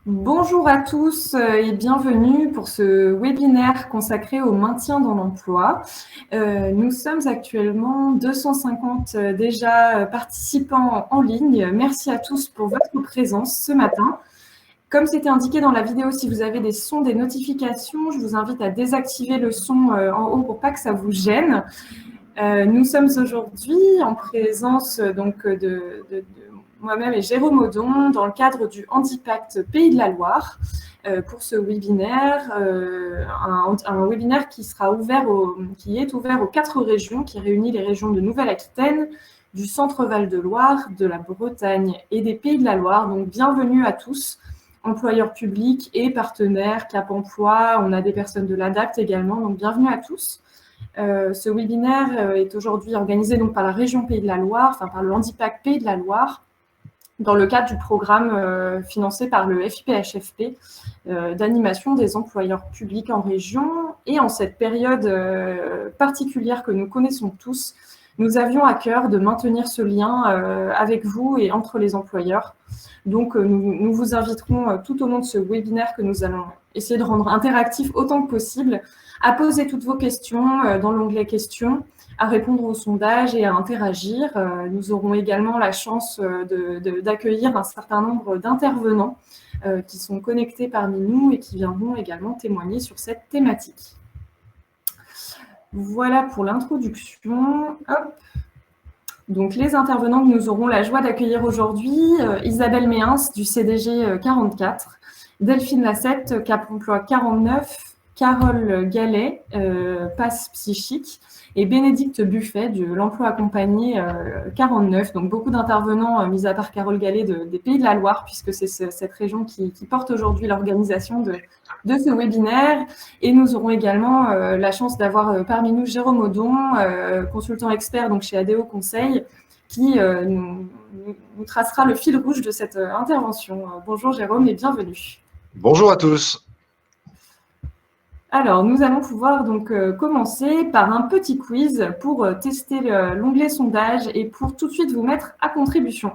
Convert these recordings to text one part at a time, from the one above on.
Bonjour à tous et bienvenue pour ce webinaire consacré au maintien dans l'emploi. Nous sommes actuellement 250 déjà participants en ligne. Merci à tous pour votre présence ce matin. Comme c'était indiqué dans la vidéo, si vous avez des sons, des notifications, je vous invite à désactiver le son en haut pour pas que ça vous gêne. Nous sommes aujourd'hui en présence de moi-même et Jérôme Audon dans le cadre du Handipact Pays de la Loire pour ce webinaire, un webinaire qui est ouvert aux 4 régions, qui réunit les régions de Nouvelle-Aquitaine, du Centre-Val de Loire, de la Bretagne et des Pays de la Loire. Donc bienvenue à tous, employeurs publics et partenaires, Cap Emploi, on a des personnes de l'ADAPT également, donc bienvenue à tous. Ce webinaire est aujourd'hui organisé donc par la région Pays de la Loire, enfin par le Handipact Pays de la Loire, dans le cadre du programme financé par le FIPHFP d'animation des employeurs publics en région. Et en cette période particulière que nous connaissons tous, nous avions à cœur de maintenir ce lien avec vous et entre les employeurs. Donc, nous vous inviterons tout au long de ce webinaire que nous allons essayer de rendre interactif autant que possible, à poser toutes vos questions dans l'onglet questions, à répondre au sondage et à interagir. Nous aurons également la chance d'accueillir un certain nombre d'intervenants qui sont connectés parmi nous et qui viendront également témoigner sur cette thématique. Voilà pour l'introduction. Donc, les intervenants que nous aurons la joie d'accueillir aujourd'hui, Isabelle Méhens du CDG 44, Delphine Lassette, Cap Emploi 49, Carole Gallet, Passe Psychique, et Bénédicte Buffet de l'emploi accompagné 49. Donc beaucoup d'intervenants, mis à part Carole Gallet, des Pays de la Loire, puisque c'est cette région qui porte aujourd'hui l'organisation de ce webinaire. Et nous aurons également la chance d'avoir parmi nous Jérôme Audon, consultant expert donc chez ADO Conseil, qui nous tracera le fil rouge de cette intervention. Bonjour Jérôme et bienvenue. Bonjour à tous. Alors, nous allons pouvoir donc commencer par un petit quiz pour tester l'onglet sondage et pour tout de suite vous mettre à contribution.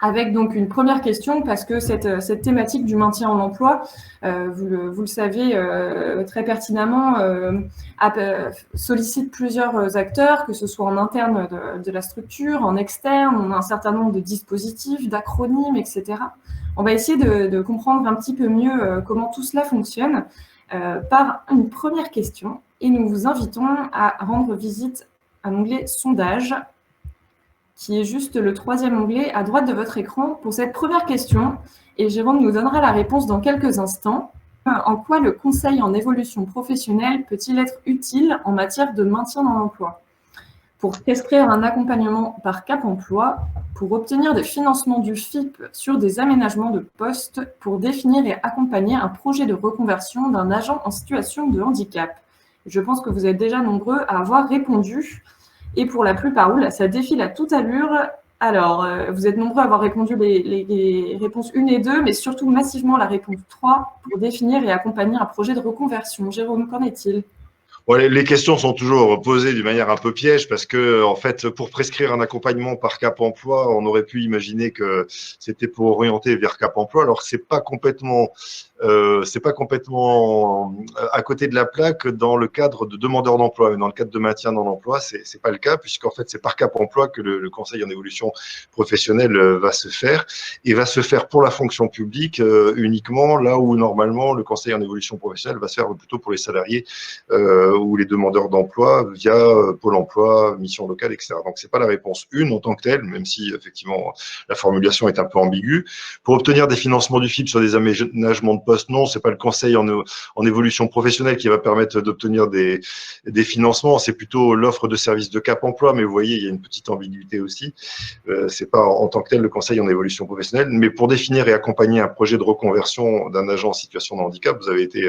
Avec donc une première question, parce que cette thématique du maintien en emploi, vous le savez très pertinemment, sollicite plusieurs acteurs, que ce soit en interne de la structure, en externe. On a un certain nombre de dispositifs, d'acronymes, etc. On va essayer de comprendre un petit peu mieux comment tout cela fonctionne par une première question. Et nous vous invitons à rendre visite à l'onglet sondage, qui est juste le 3e onglet à droite de votre écran pour cette première question. Et Jérôme nous donnera la réponse dans quelques instants. En quoi le conseil en évolution professionnelle peut-il être utile en matière de maintien dans l'emploi? Pour prescrire un accompagnement par Cap Emploi, pour obtenir des financements du FIP sur des aménagements de poste, pour définir et accompagner un projet de reconversion d'un agent en situation de handicap. Je pense que vous êtes déjà nombreux à avoir répondu. Et pour la plupart, ça défile à toute allure. Alors, vous êtes nombreux à avoir répondu les réponses 1 et 2, mais surtout massivement la réponse 3 pour définir et accompagner un projet de reconversion. Jérôme, qu'en est-il ? Bon, les questions sont toujours posées d'une manière un peu piège parce que, en fait, pour prescrire un accompagnement par Cap Emploi, on aurait pu imaginer que c'était pour orienter vers Cap Emploi, alors que c'est pas complètement à côté de la plaque dans le cadre de demandeurs d'emploi. Dans le cadre de maintien dans l'emploi, c'est pas le cas puisqu'en fait, c'est par Cap Emploi que le conseil en évolution professionnelle va se faire et va se faire pour la fonction publique uniquement là où normalement le conseil en évolution professionnelle va se faire plutôt pour les salariés ou les demandeurs d'emploi via Pôle emploi, mission locale, etc. Donc, c'est pas la réponse 1 en tant que telle, même si effectivement la formulation est un peu ambiguë. Pour obtenir des financements du FIP sur des aménagements de poste, non, c'est pas le conseil en évolution professionnelle qui va permettre d'obtenir des financements, c'est plutôt l'offre de services de Cap Emploi, mais vous voyez, il y a une petite ambiguïté aussi. C'est pas en tant que tel le conseil en évolution professionnelle, mais pour définir et accompagner un projet de reconversion d'un agent en situation de handicap, vous avez été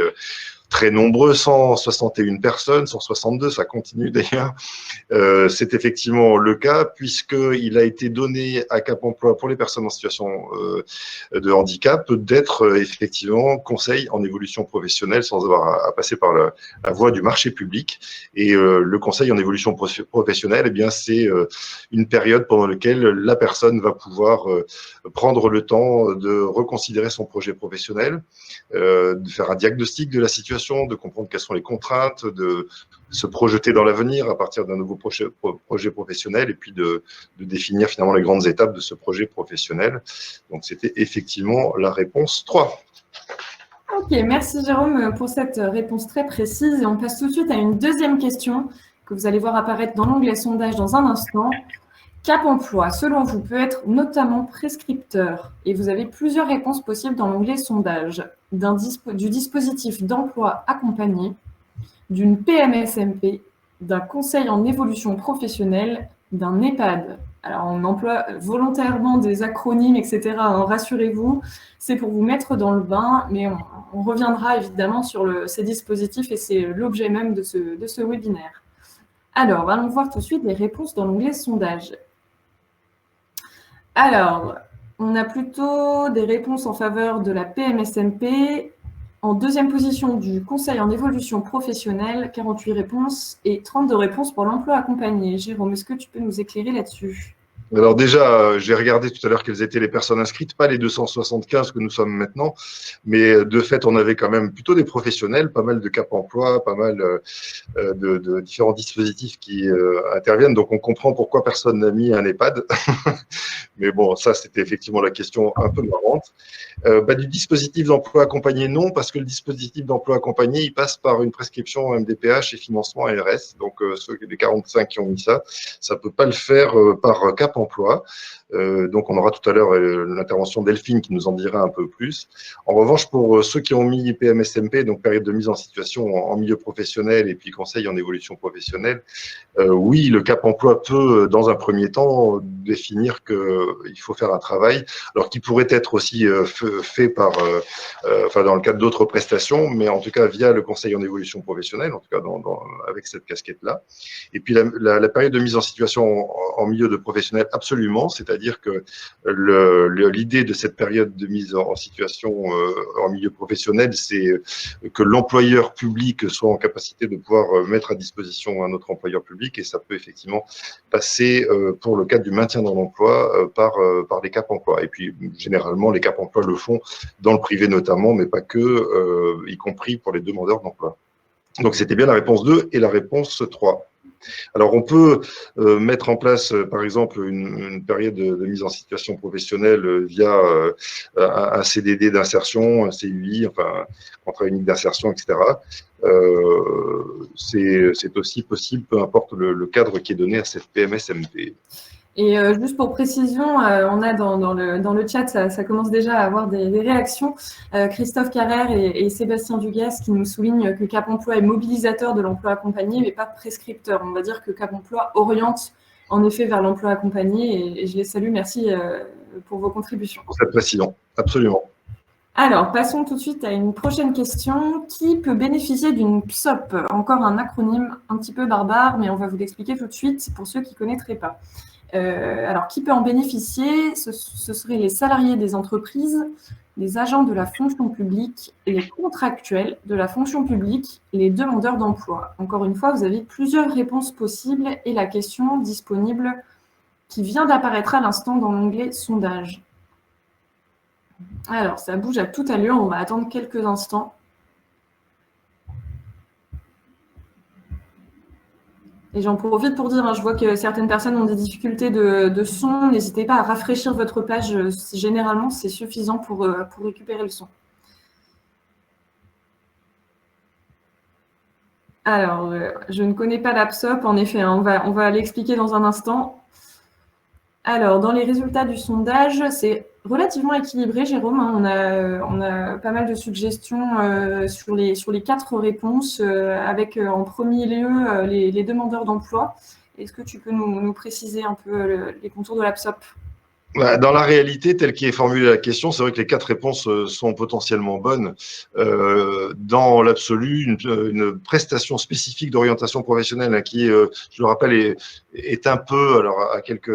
très nombreux, 161 personnes, 162, ça continue d'ailleurs. C'est effectivement le cas puisqu'il a été donné à Cap Emploi pour les personnes en situation de handicap d'être effectivement conseil en évolution professionnelle sans avoir à passer par la voie du marché public. Et le conseil en évolution professionnelle, eh bien, c'est une période pendant laquelle la personne va pouvoir prendre le temps de reconsidérer son projet professionnel, de faire un diagnostic de la situation, de comprendre quelles sont les contraintes, de se projeter dans l'avenir à partir d'un nouveau projet professionnel et puis de définir finalement les grandes étapes de ce projet professionnel. Donc, c'était effectivement la réponse 3. Ok, merci Jérôme pour cette réponse très précise. Et on passe tout de suite à une deuxième question que vous allez voir apparaître dans l'onglet sondage dans un instant. Cap Emploi, selon vous, peut être notamment prescripteur et vous avez plusieurs réponses possibles dans l'onglet sondage. Du dispositif d'emploi accompagné, d'une PMSMP, d'un conseil en évolution professionnelle, d'un EHPAD. Alors, on emploie volontairement des acronymes, etc. Hein, rassurez-vous, c'est pour vous mettre dans le bain, mais on reviendra évidemment sur ces dispositifs et c'est l'objet même de ce webinaire. Alors, allons voir tout de suite les réponses dans l'onglet sondage. Alors, on a plutôt des réponses en faveur de la PMSMP. En deuxième position du conseil en évolution professionnelle, 48 réponses et 32 réponses pour l'emploi accompagné. Jérôme, est-ce que tu peux nous éclairer là-dessus ? Alors déjà, j'ai regardé tout à l'heure quelles étaient les personnes inscrites, pas les 275 que nous sommes maintenant, mais de fait, on avait quand même plutôt des professionnels, pas mal de Cap Emploi, pas mal de différents dispositifs qui interviennent. Donc, on comprend pourquoi personne n'a mis un EHPAD. Mais bon, ça, c'était effectivement la question un peu marrante. Du dispositif d'emploi accompagné, non, parce que le dispositif d'emploi accompagné, il passe par une prescription MDPH et financement ARS. Donc, ceux des 45 qui ont mis ça, ça peut pas le faire par Cap Emploi. Donc, on aura tout à l'heure l'intervention d'Elphine qui nous en dira un peu plus. En revanche, pour ceux qui ont mis PMSMP, donc période de mise en situation en milieu professionnel et puis conseil en évolution professionnelle, oui, le Cap Emploi peut, dans un premier temps, définir qu'il faut faire un travail, alors qui pourrait être aussi fait dans le cadre d'autres prestations, mais en tout cas via le conseil en évolution professionnelle, en tout cas avec cette casquette-là. Et puis la période de mise en situation en milieu de professionnel, absolument, c'est-à-dire que l'idée de cette période de mise en situation en milieu professionnel, c'est que l'employeur public soit en capacité de pouvoir mettre à disposition un autre employeur public, et ça peut effectivement passer pour le cadre du maintien dans l'emploi par les Cap Emploi. Et puis généralement les Cap Emploi le font dans le privé notamment, mais pas que, y compris pour les demandeurs d'emploi. Donc c'était bien la réponse 2 et la réponse 3. Alors, on peut mettre en place, par exemple, une période de mise en situation professionnelle via un CDD d'insertion, un CUI, enfin, un contrat unique d'insertion, etc. C'est aussi possible, peu importe le cadre qui est donné à cette PMSMP. Et juste pour précision, on a dans le chat, ça commence déjà à avoir des réactions. Christophe Carrère et Sébastien Dugas qui nous soulignent que Cap Emploi est mobilisateur de l'emploi accompagné, mais pas prescripteur. On va dire que Cap Emploi oriente en effet vers l'emploi accompagné et je les salue. Merci pour vos contributions. Pour cette précision, absolument. Alors, passons tout de suite à une prochaine question. Qui peut bénéficier d'une PSOP ? Encore un acronyme un petit peu barbare, mais on va vous l'expliquer tout de suite pour ceux qui ne connaîtraient pas. Alors, qui peut en bénéficier ? Ce seraient les salariés des entreprises, les agents de la fonction publique, les contractuels de la fonction publique, les demandeurs d'emploi. Encore une fois, vous avez plusieurs réponses possibles et la question disponible qui vient d'apparaître à l'instant dans l'onglet sondage. Alors, ça bouge à toute allure, on va attendre quelques instants. Et j'en profite pour dire, je vois que certaines personnes ont des difficultés de son. N'hésitez pas à rafraîchir votre page. Généralement, c'est suffisant pour récupérer le son. Alors, je ne connais pas la PSOP, en effet. On va l'expliquer dans un instant. Alors, dans les résultats du sondage, c'est relativement équilibré, Jérôme. On a pas mal de suggestions sur les 4 réponses, avec en premier lieu les demandeurs d'emploi. Est-ce que tu peux nous préciser un peu les contours de la PSOP ? Dans la réalité, telle qu'est formulée la question, c'est vrai que les 4 réponses sont potentiellement bonnes. Dans l'absolu, une prestation spécifique d'orientation professionnelle hein, qui, je le rappelle, est un peu, alors à quelques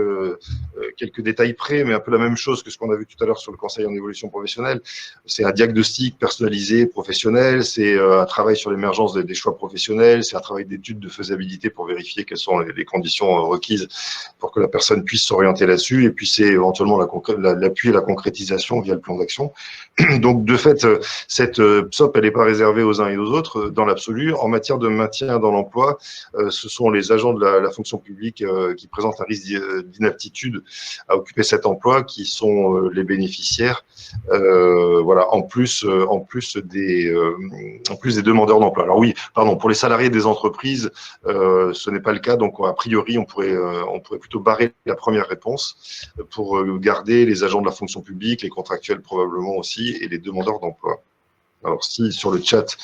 détails près, mais un peu la même chose que ce qu'on a vu tout à l'heure sur le conseil en évolution professionnelle. C'est un diagnostic personnalisé professionnel, c'est un travail sur l'émergence des choix professionnels, c'est un travail d'étude de faisabilité pour vérifier quelles sont les conditions requises pour que la personne puisse s'orienter là-dessus. Et puis, c'est éventuellement l'appui et la concrétisation via le plan d'action. Donc, de fait, cette PSOP, elle n'est pas réservée aux uns et aux autres dans l'absolu. En matière de maintien dans l'emploi, ce sont les agents de la fonction publique qui présentent un risque d'inaptitude à occuper cet emploi qui sont les bénéficiaires, voilà, en plus des demandeurs d'emploi. Alors oui, pardon, pour les salariés des entreprises, ce n'est pas le cas. Donc, a priori, on pourrait plutôt barrer la première réponse pour garder les agents de la fonction publique, les contractuels probablement aussi, et les demandeurs d'emploi. Alors, si sur le chat,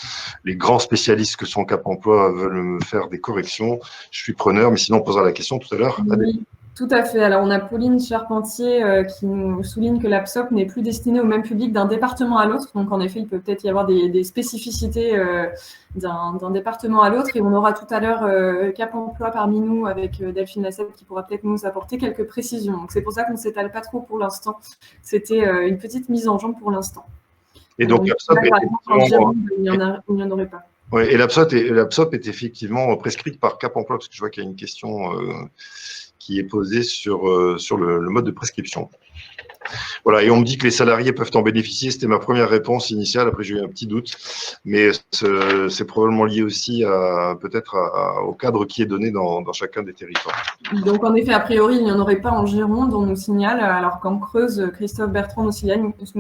les grands spécialistes que sont Cap Emploi veulent me faire des corrections, je suis preneur, mais sinon on posera la question tout à l'heure. Oui, tout à fait. Alors, on a Pauline Charpentier qui nous souligne que la PSOP n'est plus destinée au même public d'un département à l'autre. Donc, en effet, il peut peut-être y avoir des spécificités d'un département à l'autre. Et on aura tout à l'heure Cap Emploi parmi nous avec Delphine Lassette qui pourra peut-être nous apporter quelques précisions. Donc, c'est pour ça qu'on ne s'étale pas trop pour l'instant. C'était une petite mise en jambe pour l'instant. Et donc, la PSOP il n'y en aurait pas. Oui, et la PSOP est effectivement prescrite par Cap Emploi, parce que je vois qu'il y a une question qui est posée sur le mode de prescription. Voilà, et on me dit que les salariés peuvent en bénéficier. C'était ma première réponse initiale. Après, j'ai eu un petit doute, mais c'est probablement lié aussi peut-être au cadre qui est donné dans chacun des territoires. Donc, en effet, a priori, il n'y en aurait pas en Gironde, on nous signale, alors qu'en Creuse, Christophe Bertrand nous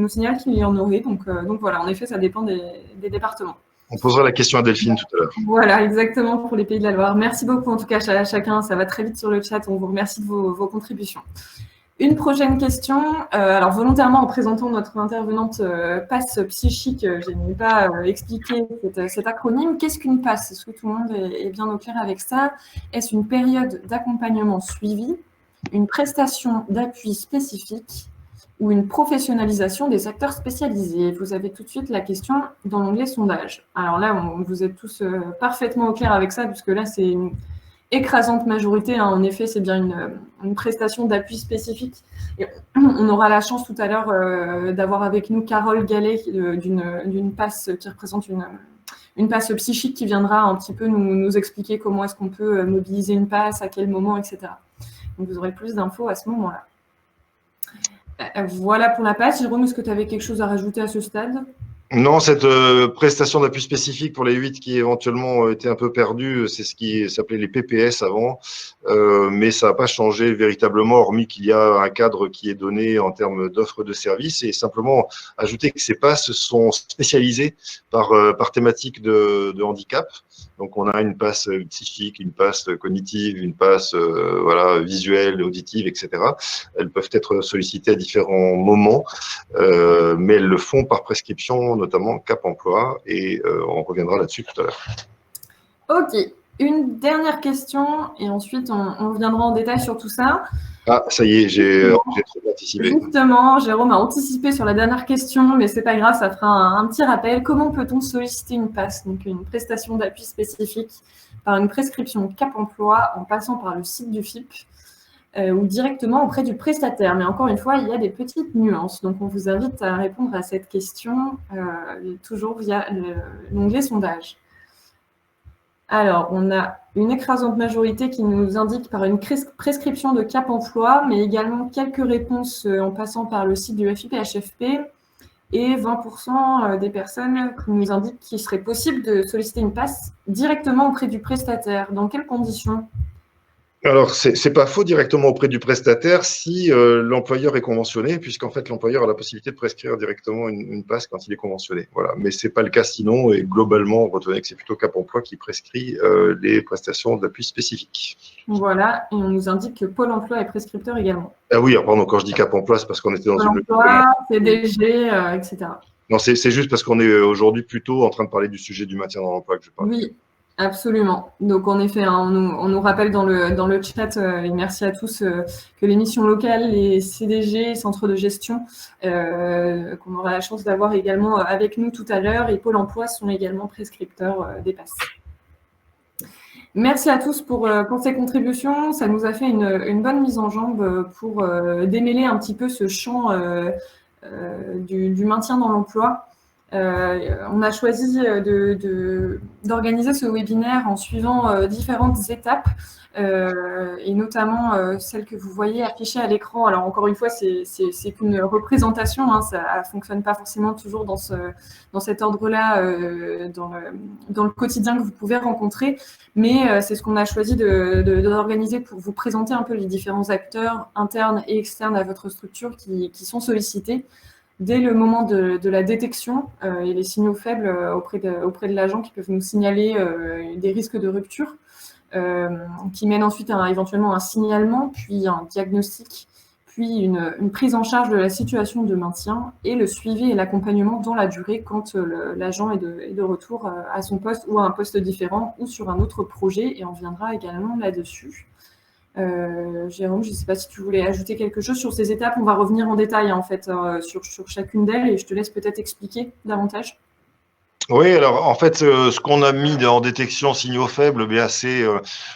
signale qu'il y en aurait. Donc voilà, en effet, ça dépend des départements. On posera la question à Delphine tout à l'heure. Voilà, exactement, pour les Pays de la Loire. Merci beaucoup, en tout cas, à chacun. Ça va très vite sur le chat. On vous remercie de vos contributions. Une prochaine question. Alors, volontairement, en présentant notre intervenante passe psychique, je n'ai pas expliqué cet acronyme. Qu'est-ce qu'une passe? Est-ce que tout le monde est bien au clair avec ça? Est-ce une période d'accompagnement suivi, une prestation d'appui spécifique ou une professionnalisation des acteurs spécialisés? Vous avez tout de suite la question dans l'onglet sondage. Alors là, vous êtes tous parfaitement au clair avec ça, puisque là, c'est une écrasante majorité. Hein. En effet, c'est bien une prestation d'appui spécifique. Et on aura la chance tout à l'heure d'avoir avec nous Carole Gallet d'une passe qui représente une passe psychique qui viendra un petit peu nous expliquer comment est-ce qu'on peut mobiliser une passe, à quel moment, etc. Donc, vous aurez plus d'infos à ce moment-là. Voilà pour la passe. Jérôme, est-ce que tu avais quelque chose à rajouter à ce stade? Non, cette prestation d'appui spécifique pour les 8 qui éventuellement étaient un peu perdus, c'est ce qui s'appelait les PPS avant, mais ça n'a pas changé véritablement, hormis qu'il y a un cadre qui est donné en termes d'offres de services, et simplement ajouter que ces passes sont spécialisées par thématique de handicap. Donc, on a une passe psychique, une passe cognitive, une passe voilà, visuelle, auditive, etc. Elles peuvent être sollicitées à différents moments, mais elles le font par prescription, notamment Cap Emploi, et on reviendra là-dessus tout à l'heure. Ok, une dernière question, et ensuite on reviendra en détail sur tout ça. Ah, ça y est, j'ai trop anticipé. Justement, Jérôme a anticipé sur la dernière question, mais c'est pas grave, ça fera un petit rappel. Comment peut-on solliciter une passe, donc une prestation d'appui spécifique, par une prescription Cap Emploi en passant par le site du FIP ou directement auprès du prestataire? Mais encore une fois, il y a des petites nuances. Donc, on vous invite à répondre à cette question toujours via l'onglet sondage. Alors, on a une écrasante majorité qui nous indique par une prescription de Cap Emploi, mais également quelques réponses en passant par le site du FIP-HFP et 20% des personnes qui nous indiquent qu'il serait possible de solliciter une passe directement auprès du prestataire. Dans quelles conditions ? Alors, c'est pas faux directement auprès du prestataire si l'employeur est conventionné, puisqu'en fait, l'employeur a la possibilité de prescrire directement une passe quand il est conventionné. Voilà. Mais c'est pas le cas sinon, et globalement, retenez que c'est plutôt Cap Emploi qui prescrit les prestations d'appui spécifiques. Voilà, et on nous indique que Pôle Emploi est prescripteur également. Ah oui, alors pardon, quand je dis Cap Emploi, c'est parce qu'on était dans Pôle une... Emploi, CDG, etc. Non, c'est juste parce qu'on est aujourd'hui plutôt en train de parler du sujet du maintien dans l'emploi que je parle. Oui. Absolument. Donc en effet, hein, on nous rappelle dans le chat, et merci à tous, que les missions locales, les CDG, centres de gestion, qu'on aura la chance d'avoir également avec nous tout à l'heure, et Pôle emploi sont également prescripteurs des passes. Merci à tous pour ces contributions. Ça nous a fait une bonne mise en jambe pour démêler un petit peu ce champ du maintien dans l'emploi. On a choisi d'organiser ce webinaire en suivant différentes étapes, et notamment celle que vous voyez affichée à l'écran. Alors encore une fois, c'est qu'une représentation, hein, ça ne fonctionne pas forcément toujours dans cet ordre-là, dans le quotidien que vous pouvez rencontrer, mais c'est ce qu'on a choisi d'organiser pour vous présenter un peu les différents acteurs internes et externes à votre structure qui sont sollicités dès le moment de la détection et les signaux faibles auprès de l'agent qui peuvent nous signaler des risques de rupture, qui mènent ensuite éventuellement un signalement, puis un diagnostic, puis une prise en charge de la situation de maintien et le suivi et l'accompagnement dans la durée quand l'agent est de retour à son poste ou à un poste différent ou sur un autre projet, et on viendra également là-dessus. Jérôme, je ne sais pas si tu voulais ajouter quelque chose sur ces étapes. On va revenir en détail en fait sur chacune d'elles, et je te laisse peut-être expliquer davantage. Oui, alors en fait, ce qu'on a mis en détection signaux faibles, c'est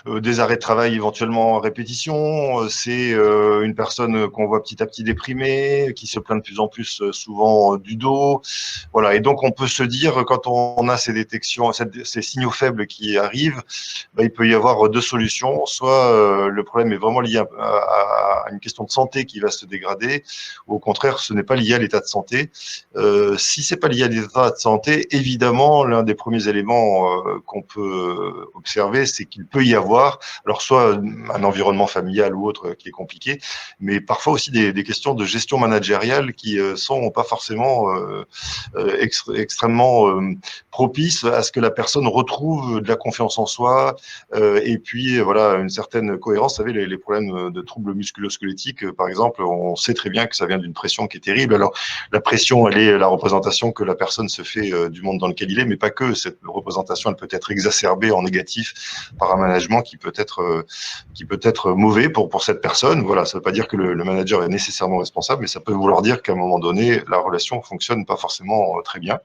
des arrêts de travail éventuellement en répétition, c'est une personne qu'on voit petit à petit déprimée, qui se plaint de plus en plus souvent du dos. Voilà, et donc on peut se dire, quand on a ces détections, ces signaux faibles qui arrivent, il peut y avoir deux solutions. Soit le problème est vraiment lié à une question de santé qui va se dégrader, ou au contraire, ce n'est pas lié à l'état de santé. Si c'est pas lié à l'état de santé, évidemment, l'un des premiers éléments qu'on peut observer, c'est qu'il peut y avoir, alors soit un environnement familial ou autre qui est compliqué, mais parfois aussi des questions de gestion managériale qui sont pas forcément extrêmement propices à ce que la personne retrouve de la confiance en soi, et puis voilà, une certaine cohérence. Vous savez, les problèmes de troubles musculo-squelettiques, par exemple, on sait très bien que ça vient d'une pression qui est terrible. Alors la pression, elle est la représentation que la personne se fait du monde dans lequel il est, mais pas que. Cette représentation, elle peut être exacerbée en négatif par un management qui peut être mauvais pour cette personne. Voilà, ça ne veut pas dire que le manager est nécessairement responsable, mais ça peut vouloir dire qu'à un moment donné, la relation fonctionne pas forcément très bien.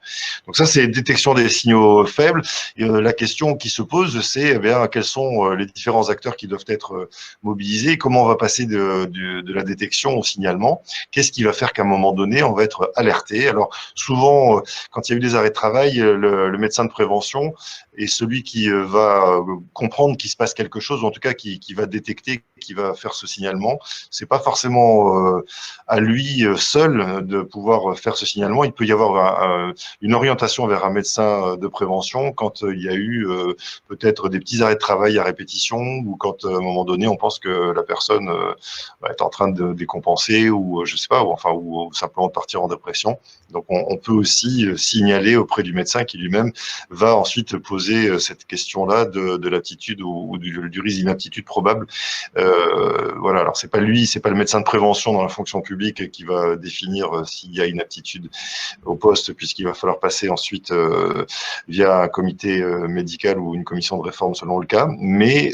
Donc ça, c'est détection des signaux faibles. Et, la question qui se pose, c'est quels sont les différents acteurs qui doivent être mobilisés, comment on va passer de la détection au signalement, qu'est-ce qui va faire qu'à un moment donné, on va être alerté. Alors souvent, quand il y a eu des arrêts de travail, le médecin de prévention est celui qui va comprendre qu'il se passe quelque chose, ou en tout cas qui va détecter, qui va faire ce signalement. C'est pas forcément à lui seul de pouvoir faire ce signalement. Il peut y avoir une orientation vers un médecin de prévention quand il y a eu peut-être des petits arrêts de travail à répétition, ou quand à un moment donné on pense que la personne est en train de décompenser, ou je sais pas, ou simplement de partir en dépression. Donc on peut aussi signaler auprès du médecin qui lui-même va ensuite poser cette question-là de l'aptitude ou du risque d'inaptitude probable. Voilà, alors c'est pas le médecin de prévention dans la fonction publique qui va définir s'il y a une aptitude au poste, puisqu'il va falloir passer ensuite via un comité médical ou une commission de réforme selon le cas, mais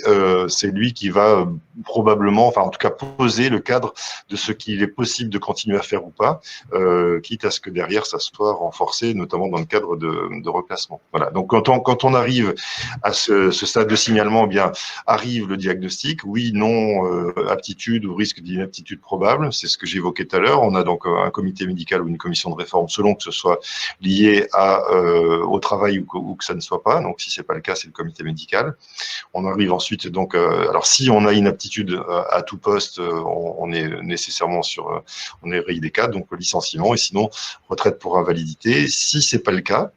c'est lui qui va probablement, en tout cas poser le cadre de ce qu'il est possible de continuer à faire ou pas, quitte à ce que derrière ça soit renforcé, notamment dans le cadre de reclassement. Voilà. Donc quand on arrive à ce stade de signalement, arrive le diagnostic, oui, non, aptitude ou risque d'inaptitude probable, c'est ce que j'évoquais tout à l'heure. On a donc un comité médical ou une commission de réforme, selon que ce soit lié au travail ou que ça ne soit pas. Donc si c'est pas le cas, c'est le comité médical. On arrive ensuite donc, alors si on a une aptitude à tout poste, on est nécessairement on est rayé des cas, donc licenciement, et sinon retraite pour invalidité. Si c'est pas le cas,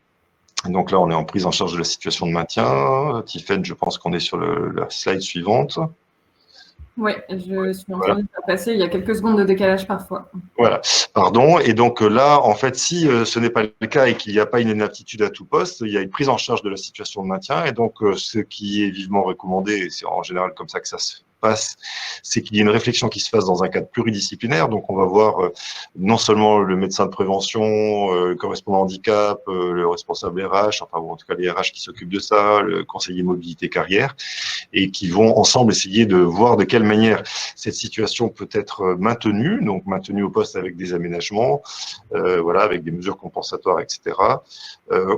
donc là on est en prise en charge de la situation de maintien. Tiffaine, je pense qu'on est sur la slide suivante. Oui, je suis en train de faire passer, il y a quelques secondes de décalage parfois. Voilà, pardon. Et donc là, en fait, si ce n'est pas le cas et qu'il n'y a pas une inaptitude à tout poste, il y a une prise en charge de la situation de maintien. Et donc, ce qui est vivement recommandé, et c'est en général comme ça que ça se passe, c'est qu'il y ait une réflexion qui se fasse dans un cadre pluridisciplinaire. Donc, on va voir non seulement le médecin de prévention, le correspondant handicap, le responsable RH, enfin, ou en tout cas les RH qui s'occupent de ça, le conseiller mobilité carrière, et qui vont ensemble essayer de voir de quelle manière cette situation peut être maintenue, donc maintenue au poste avec des aménagements, voilà, avec des mesures compensatoires, etc.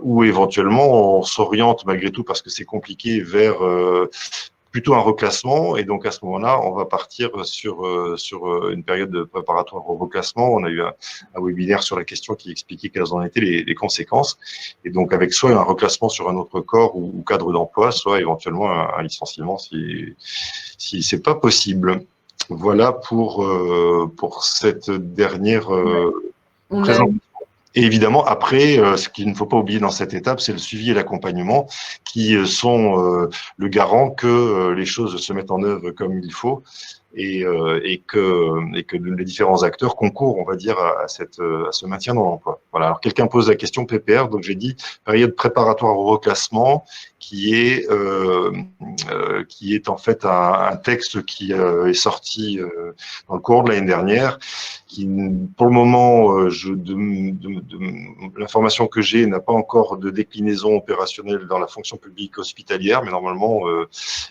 Ou éventuellement on s'oriente malgré tout, parce que c'est compliqué, vers plutôt un reclassement, et donc à ce moment-là, on va partir sur une période de préparatoire au reclassement. On a eu un webinaire sur la question qui expliquait quelles en étaient les conséquences, et donc avec soit un reclassement sur un autre corps ou cadre d'emploi, soit éventuellement un licenciement si c'est pas possible. Voilà pour cette dernière présentation. Et évidemment, après, ce qu'il ne faut pas oublier dans cette étape, c'est le suivi et l'accompagnement qui sont le garant que les choses se mettent en œuvre comme il faut, et que les différents acteurs concourent, on va dire, à ce maintien dans l'emploi. Voilà. Alors, quelqu'un pose la question PPR, donc j'ai dit période préparatoire au reclassement, qui est en fait un texte qui est sorti dans le cours de l'année dernière, qui, pour le moment, l'information que j'ai n'a pas encore de déclinaison opérationnelle dans la fonction publique hospitalière, mais normalement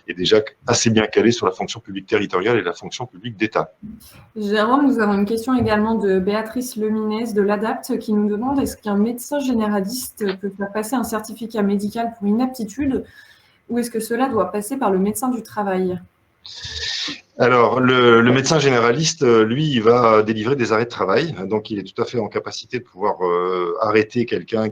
est déjà assez bien calé sur la fonction publique territoriale et la fonction publique d'État. Jérôme, nous avons une question également de Béatrice Leminès de l'ADAPT qui nous demande: est-ce qu'un médecin généraliste peut faire passer un certificat médical pour inaptitude, ou est-ce que cela doit passer par le médecin du travail? Alors, le médecin généraliste, lui, il va délivrer des arrêts de travail, donc il est tout à fait en capacité de pouvoir arrêter quelqu'un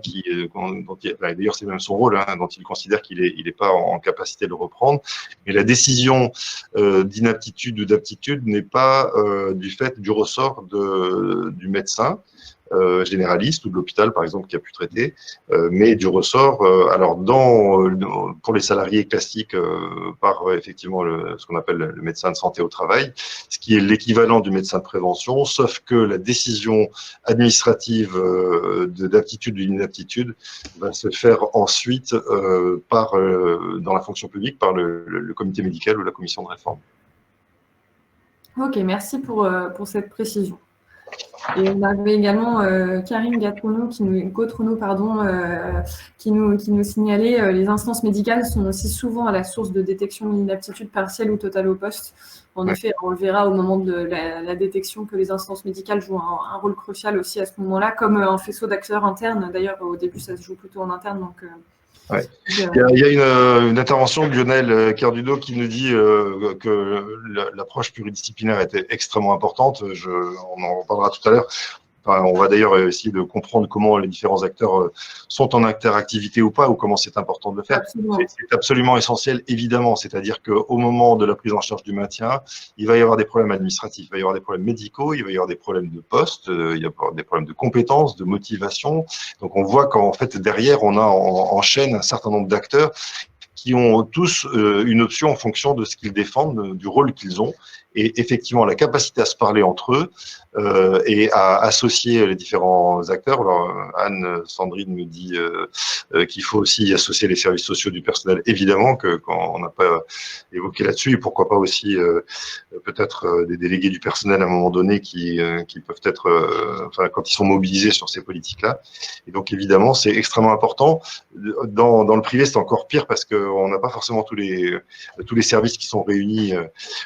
d'ailleurs c'est même son rôle, dont il considère qu'il est pas en capacité de le reprendre. Mais la décision d'inaptitude ou d'aptitude n'est pas du ressort du médecin généraliste ou de l'hôpital, par exemple, qui a pu traiter, mais du ressort, alors pour les salariés classiques, par effectivement ce qu'on appelle le médecin de santé au travail, ce qui est l'équivalent du médecin de prévention, sauf que la décision administrative d'aptitude ou d'inaptitude va se faire ensuite dans la fonction publique par le comité médical ou la commission de réforme. Ok, merci pour cette précision. Et on avait également Karine Gautrenaud qui nous signalait les instances médicales sont aussi souvent à la source de détection d'inaptitude partielle ou totale au poste. En effet, on le verra au moment de la détection que les instances médicales jouent un rôle crucial aussi à ce moment-là, comme un faisceau d'acteurs internes. D'ailleurs, au début, ça se joue plutôt en interne. Donc, ouais. Il y a une intervention de Lionel Cardudo qui nous dit que l'approche pluridisciplinaire était extrêmement importante. On en reparlera tout à l'heure. Enfin, on va d'ailleurs essayer de comprendre comment les différents acteurs sont en interactivité ou pas, ou comment c'est important de le faire. C'est absolument essentiel, évidemment. C'est-à-dire qu'au moment de la prise en charge du maintien, il va y avoir des problèmes administratifs, il va y avoir des problèmes médicaux, il va y avoir des problèmes de poste, il va y avoir des problèmes de compétences, de motivation. Donc, on voit qu'en fait, derrière, on a en chaîne un certain nombre d'acteurs qui ont tous une option en fonction de ce qu'ils défendent, du rôle qu'ils ont. Et effectivement, la capacité à se parler entre eux et à associer les différents acteurs. Alors, Anne-Sandrine me dit qu'il faut aussi associer les services sociaux du personnel, évidemment, quand on n'a pas évoqué là-dessus, et pourquoi pas aussi peut-être des délégués du personnel à un moment donné qui peuvent être, enfin, quand ils sont mobilisés sur ces politiques-là. Et donc, évidemment, c'est extrêmement important. Dans le privé, c'est encore pire parce qu'on n'a pas forcément tous les services qui sont réunis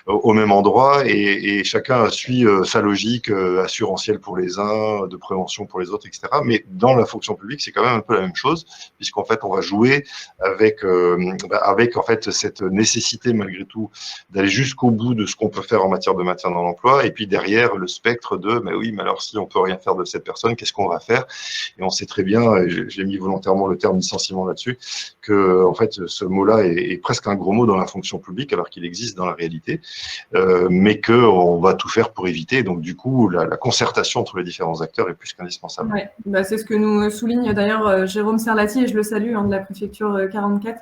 au même endroit, et chacun suit sa logique assurantielle pour les uns, de prévention pour les autres, etc. Mais dans la fonction publique, c'est quand même un peu la même chose, puisqu'en fait, on va jouer avec en fait cette nécessité malgré tout d'aller jusqu'au bout de ce qu'on peut faire en matière de maintien dans l'emploi, et puis derrière le spectre de mais oui, mais alors si on peut rien faire de cette personne, qu'est-ce qu'on va faire? Et on sait très bien, j'ai mis volontairement le terme licenciement là-dessus, que en fait ce mot-là est presque un gros mot dans la fonction publique, alors qu'il existe dans la réalité. Mais qu'on va tout faire pour éviter. Donc, du coup, la concertation entre les différents acteurs est plus qu'indispensable. Ouais, c'est ce que nous souligne d'ailleurs Jérôme Serlati, et je le salue, de la préfecture 44,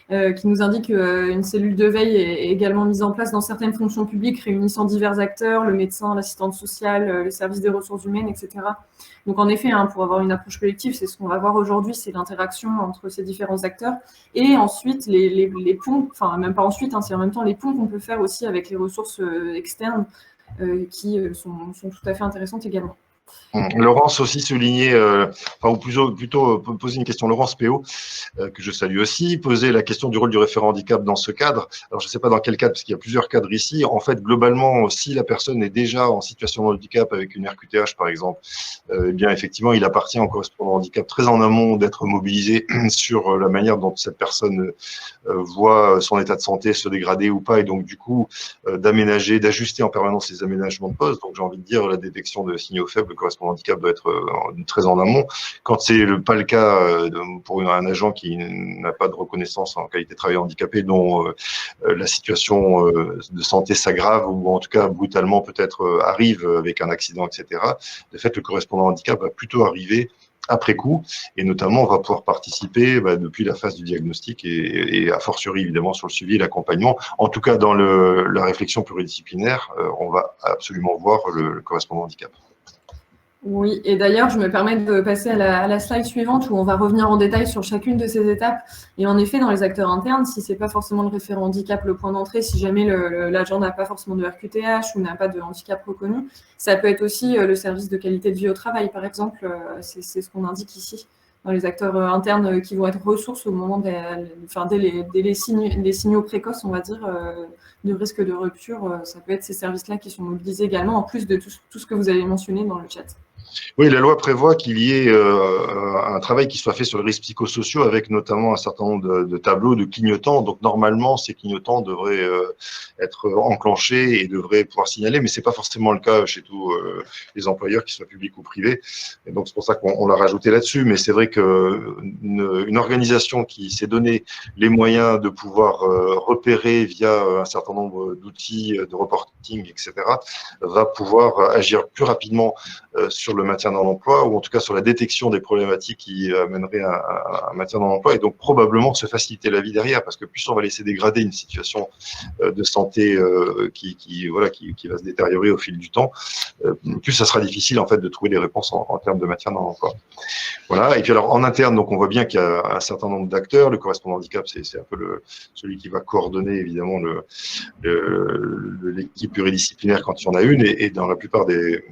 qui nous indique qu'une cellule de veille est également mise en place dans certaines fonctions publiques réunissant divers acteurs, le médecin, l'assistante sociale, le service des ressources humaines, etc. Donc en effet, pour avoir une approche collective, c'est ce qu'on va voir aujourd'hui, c'est l'interaction entre ces différents acteurs. Et ensuite, les ponts, enfin même pas ensuite, c'est en même temps les ponts qu'on peut faire aussi avec les ressources externes qui sont tout à fait intéressantes également. Laurence aussi soulignait, ou plutôt poser une question, Laurence Péot, que je salue aussi, poser la question du rôle du référent handicap dans ce cadre. Alors, je ne sais pas dans quel cadre, parce qu'il y a plusieurs cadres ici. En fait, globalement, si la personne est déjà en situation de handicap avec une RQTH, par exemple, eh bien, effectivement, il appartient au correspondant handicap très en amont d'être mobilisé sur la manière dont cette personne voit son état de santé se dégrader ou pas, et donc, du coup, d'aménager, d'ajuster en permanence les aménagements de poste. Donc, j'ai envie de dire, la détection de signaux faibles, le correspondant handicap doit être très en amont. Quand c'est pas le cas pour un agent qui n'a pas de reconnaissance en qualité de travailleur handicapé, dont la situation de santé s'aggrave ou en tout cas brutalement peut-être arrive avec un accident, etc. De fait, le correspondant handicap va plutôt arriver après coup, et notamment on va pouvoir participer depuis la phase du diagnostic et a fortiori évidemment sur le suivi et l'accompagnement. En tout cas, dans la réflexion pluridisciplinaire, on va absolument voir le correspondant handicap. Oui, et d'ailleurs, je me permets de passer à la slide suivante où on va revenir en détail sur chacune de ces étapes. Et en effet, dans les acteurs internes, si ce n'est pas forcément le référent handicap le point d'entrée, si jamais l'agent n'a pas forcément de RQTH ou n'a pas de handicap reconnu, ça peut être aussi le service de qualité de vie au travail, par exemple. C'est ce qu'on indique ici dans les acteurs internes qui vont être ressources au moment dès les signaux précoces, on va dire, de risque de rupture. Ça peut être ces services-là qui sont mobilisés également, en plus de tout ce que vous avez mentionné dans le chat. Oui, la loi prévoit qu'il y ait un travail qui soit fait sur les risques psychosociaux avec notamment un certain nombre de tableaux, de clignotants. Donc, normalement, ces clignotants devraient être enclenchés et devraient pouvoir signaler, mais ce n'est pas forcément le cas chez tous les employeurs, qu'ils soient publics ou privés. Et donc, c'est pour ça qu'on l'a rajouté là-dessus. Mais c'est vrai qu'une organisation qui s'est donné les moyens de pouvoir repérer via un certain nombre d'outils de reporting, etc., va pouvoir agir plus rapidement sur le maintien dans l'emploi, ou en tout cas sur la détection des problématiques qui amèneraient un maintien dans l'emploi, et donc probablement se faciliter la vie derrière, parce que plus on va laisser dégrader une situation de santé qui va se détériorer au fil du temps, plus ça sera difficile en fait de trouver des réponses en termes de maintien dans l'emploi. Voilà. Et puis alors en interne, donc on voit bien qu'il y a un certain nombre d'acteurs. Le correspondant handicap, c'est un peu celui qui va coordonner évidemment l'équipe pluridisciplinaire quand il y en a une, et dans la plupart des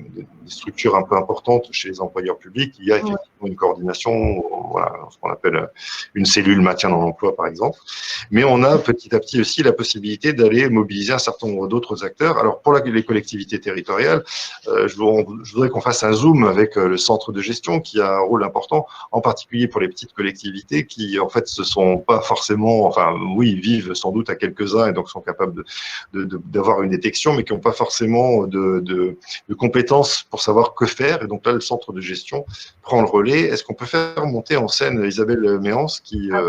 structures un peu importantes chez les employeurs publics, il y a effectivement une coordination, voilà, ce qu'on appelle une cellule maintien dans l'emploi par exemple. Mais on a petit à petit aussi la possibilité d'aller mobiliser un certain nombre d'autres acteurs. Alors pour les collectivités territoriales, je voudrais qu'on fasse un zoom avec le centre de gestion qui a un rôle important, en particulier pour les petites collectivités qui en fait se sont pas forcément, enfin oui, vivent sans doute à quelques-uns et donc sont capables d'avoir une détection, mais qui n'ont pas forcément de compétences pour savoir que faire. Et donc là, le centre de gestion prend le relais. Est-ce qu'on peut faire monter en scène Isabelle Méance qui va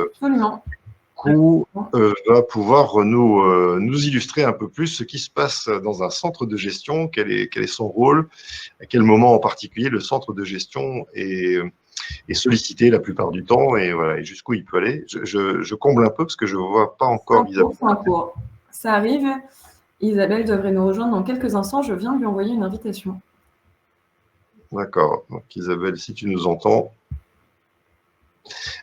pouvoir nous illustrer un peu plus ce qui se passe dans un centre de gestion, quel est son rôle, à quel moment en particulier le centre de gestion est sollicité la plupart du temps, et voilà, et jusqu'où il peut aller. Je comble un peu parce que je ne vois pas encore Isabelle. Ça arrive. Isabelle devrait nous rejoindre dans quelques instants. Je viens de lui envoyer une invitation. D'accord. Donc Isabelle, si tu nous entends.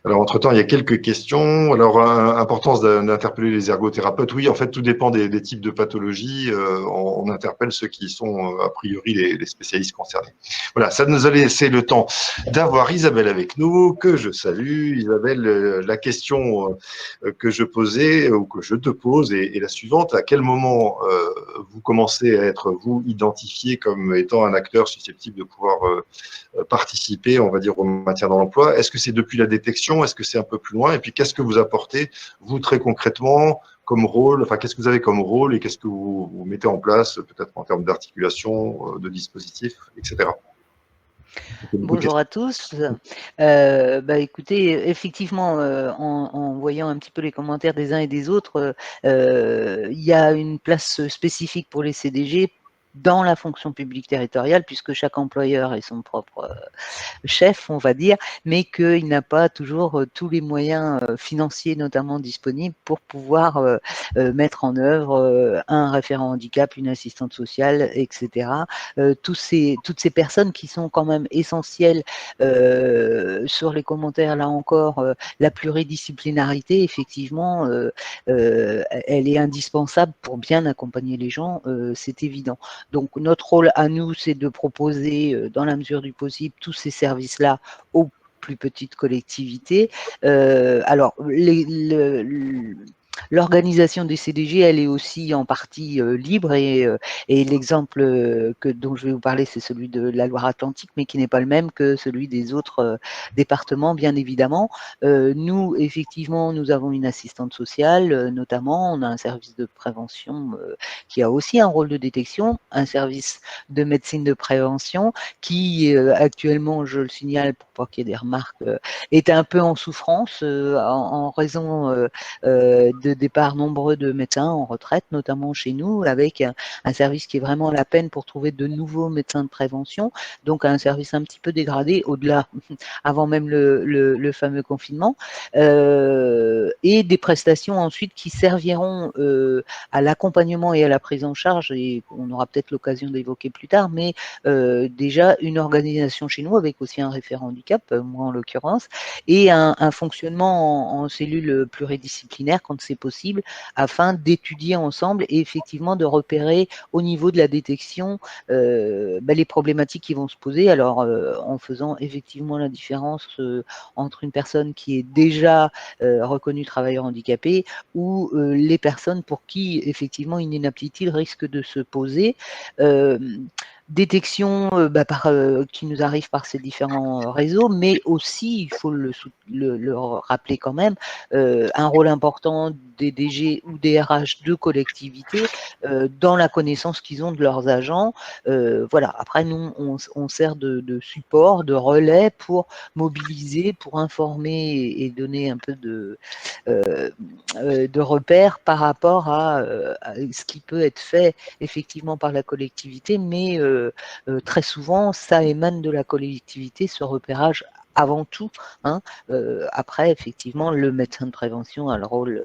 Alors, entre-temps, il y a quelques questions. Alors, importance d'interpeller les ergothérapeutes. Oui, en fait, tout dépend des types de pathologies. On interpelle ceux qui sont, a priori, les spécialistes concernés. Voilà, ça nous a laissé le temps d'avoir Isabelle avec nous, que je salue. Isabelle, la question que je posais, ou que je te pose, est la suivante. À quel moment vous commencez à être, vous, identifié comme étant un acteur susceptible de pouvoir participer, on va dire, au maintien dans l'emploi? Est-ce que c'est depuis la détection? Est-ce que c'est un peu plus loin? Et puis, qu'est-ce que vous apportez, vous, très concrètement, comme rôle? Enfin, qu'est-ce que vous avez comme rôle et qu'est-ce que vous mettez en place, peut-être en termes d'articulation, de dispositifs, etc. Bonjour à tous. Écoutez, effectivement, en voyant un petit peu les commentaires des uns et des autres, il y a une place spécifique pour les CDG dans la fonction publique territoriale, puisque chaque employeur est son propre chef, on va dire, mais qu'il n'a pas toujours tous les moyens financiers notamment disponibles pour pouvoir mettre en œuvre un référent handicap, une assistante sociale, etc. Toutes ces personnes qui sont quand même essentielles sur les commentaires, là encore, la pluridisciplinarité, effectivement, elle est indispensable pour bien accompagner les gens, c'est évident. Donc notre rôle à nous, c'est de proposer, dans la mesure du possible, tous ces services-là aux plus petites collectivités. Alors, l'organisation des CDG, elle est aussi en partie libre et l'exemple dont je vais vous parler, c'est celui de la Loire-Atlantique, mais qui n'est pas le même que celui des autres départements, bien évidemment. Nous, effectivement, nous avons une assistante sociale, notamment, on a un service de prévention qui a aussi un rôle de détection, un service de médecine de prévention qui, actuellement, je le signale pour pas qu'il y ait des remarques, est un peu en souffrance en raison de départ nombreux de médecins en retraite, notamment chez nous, avec un service qui est vraiment à la peine pour trouver de nouveaux médecins de prévention, donc un service un petit peu dégradé au-delà, avant même le fameux confinement, et des prestations ensuite qui serviront à l'accompagnement et à la prise en charge, et on aura peut-être l'occasion d'évoquer plus tard, mais déjà une organisation chez nous avec aussi un référent handicap, moi en l'occurrence, et un fonctionnement en cellule pluridisciplinaire quand c'est possible, afin d'étudier ensemble et effectivement de repérer au niveau de la détection les problématiques qui vont se poser. Alors en faisant effectivement la différence entre une personne qui est déjà reconnue travailleur handicapé ou les personnes pour qui effectivement une inaptitude risque de se poser. Détection qui nous arrive par ces différents réseaux, mais aussi, il faut le rappeler quand même, un rôle important des DG ou des RH de collectivités dans la connaissance qu'ils ont de leurs agents. Voilà. Après, nous, on sert de support, de relais pour mobiliser, pour informer et donner un peu de repères par rapport à ce qui peut être fait effectivement par la collectivité, mais très souvent, ça émane de la collectivité, ce repérage avant tout. Hein. Après, effectivement, le médecin de prévention a le rôle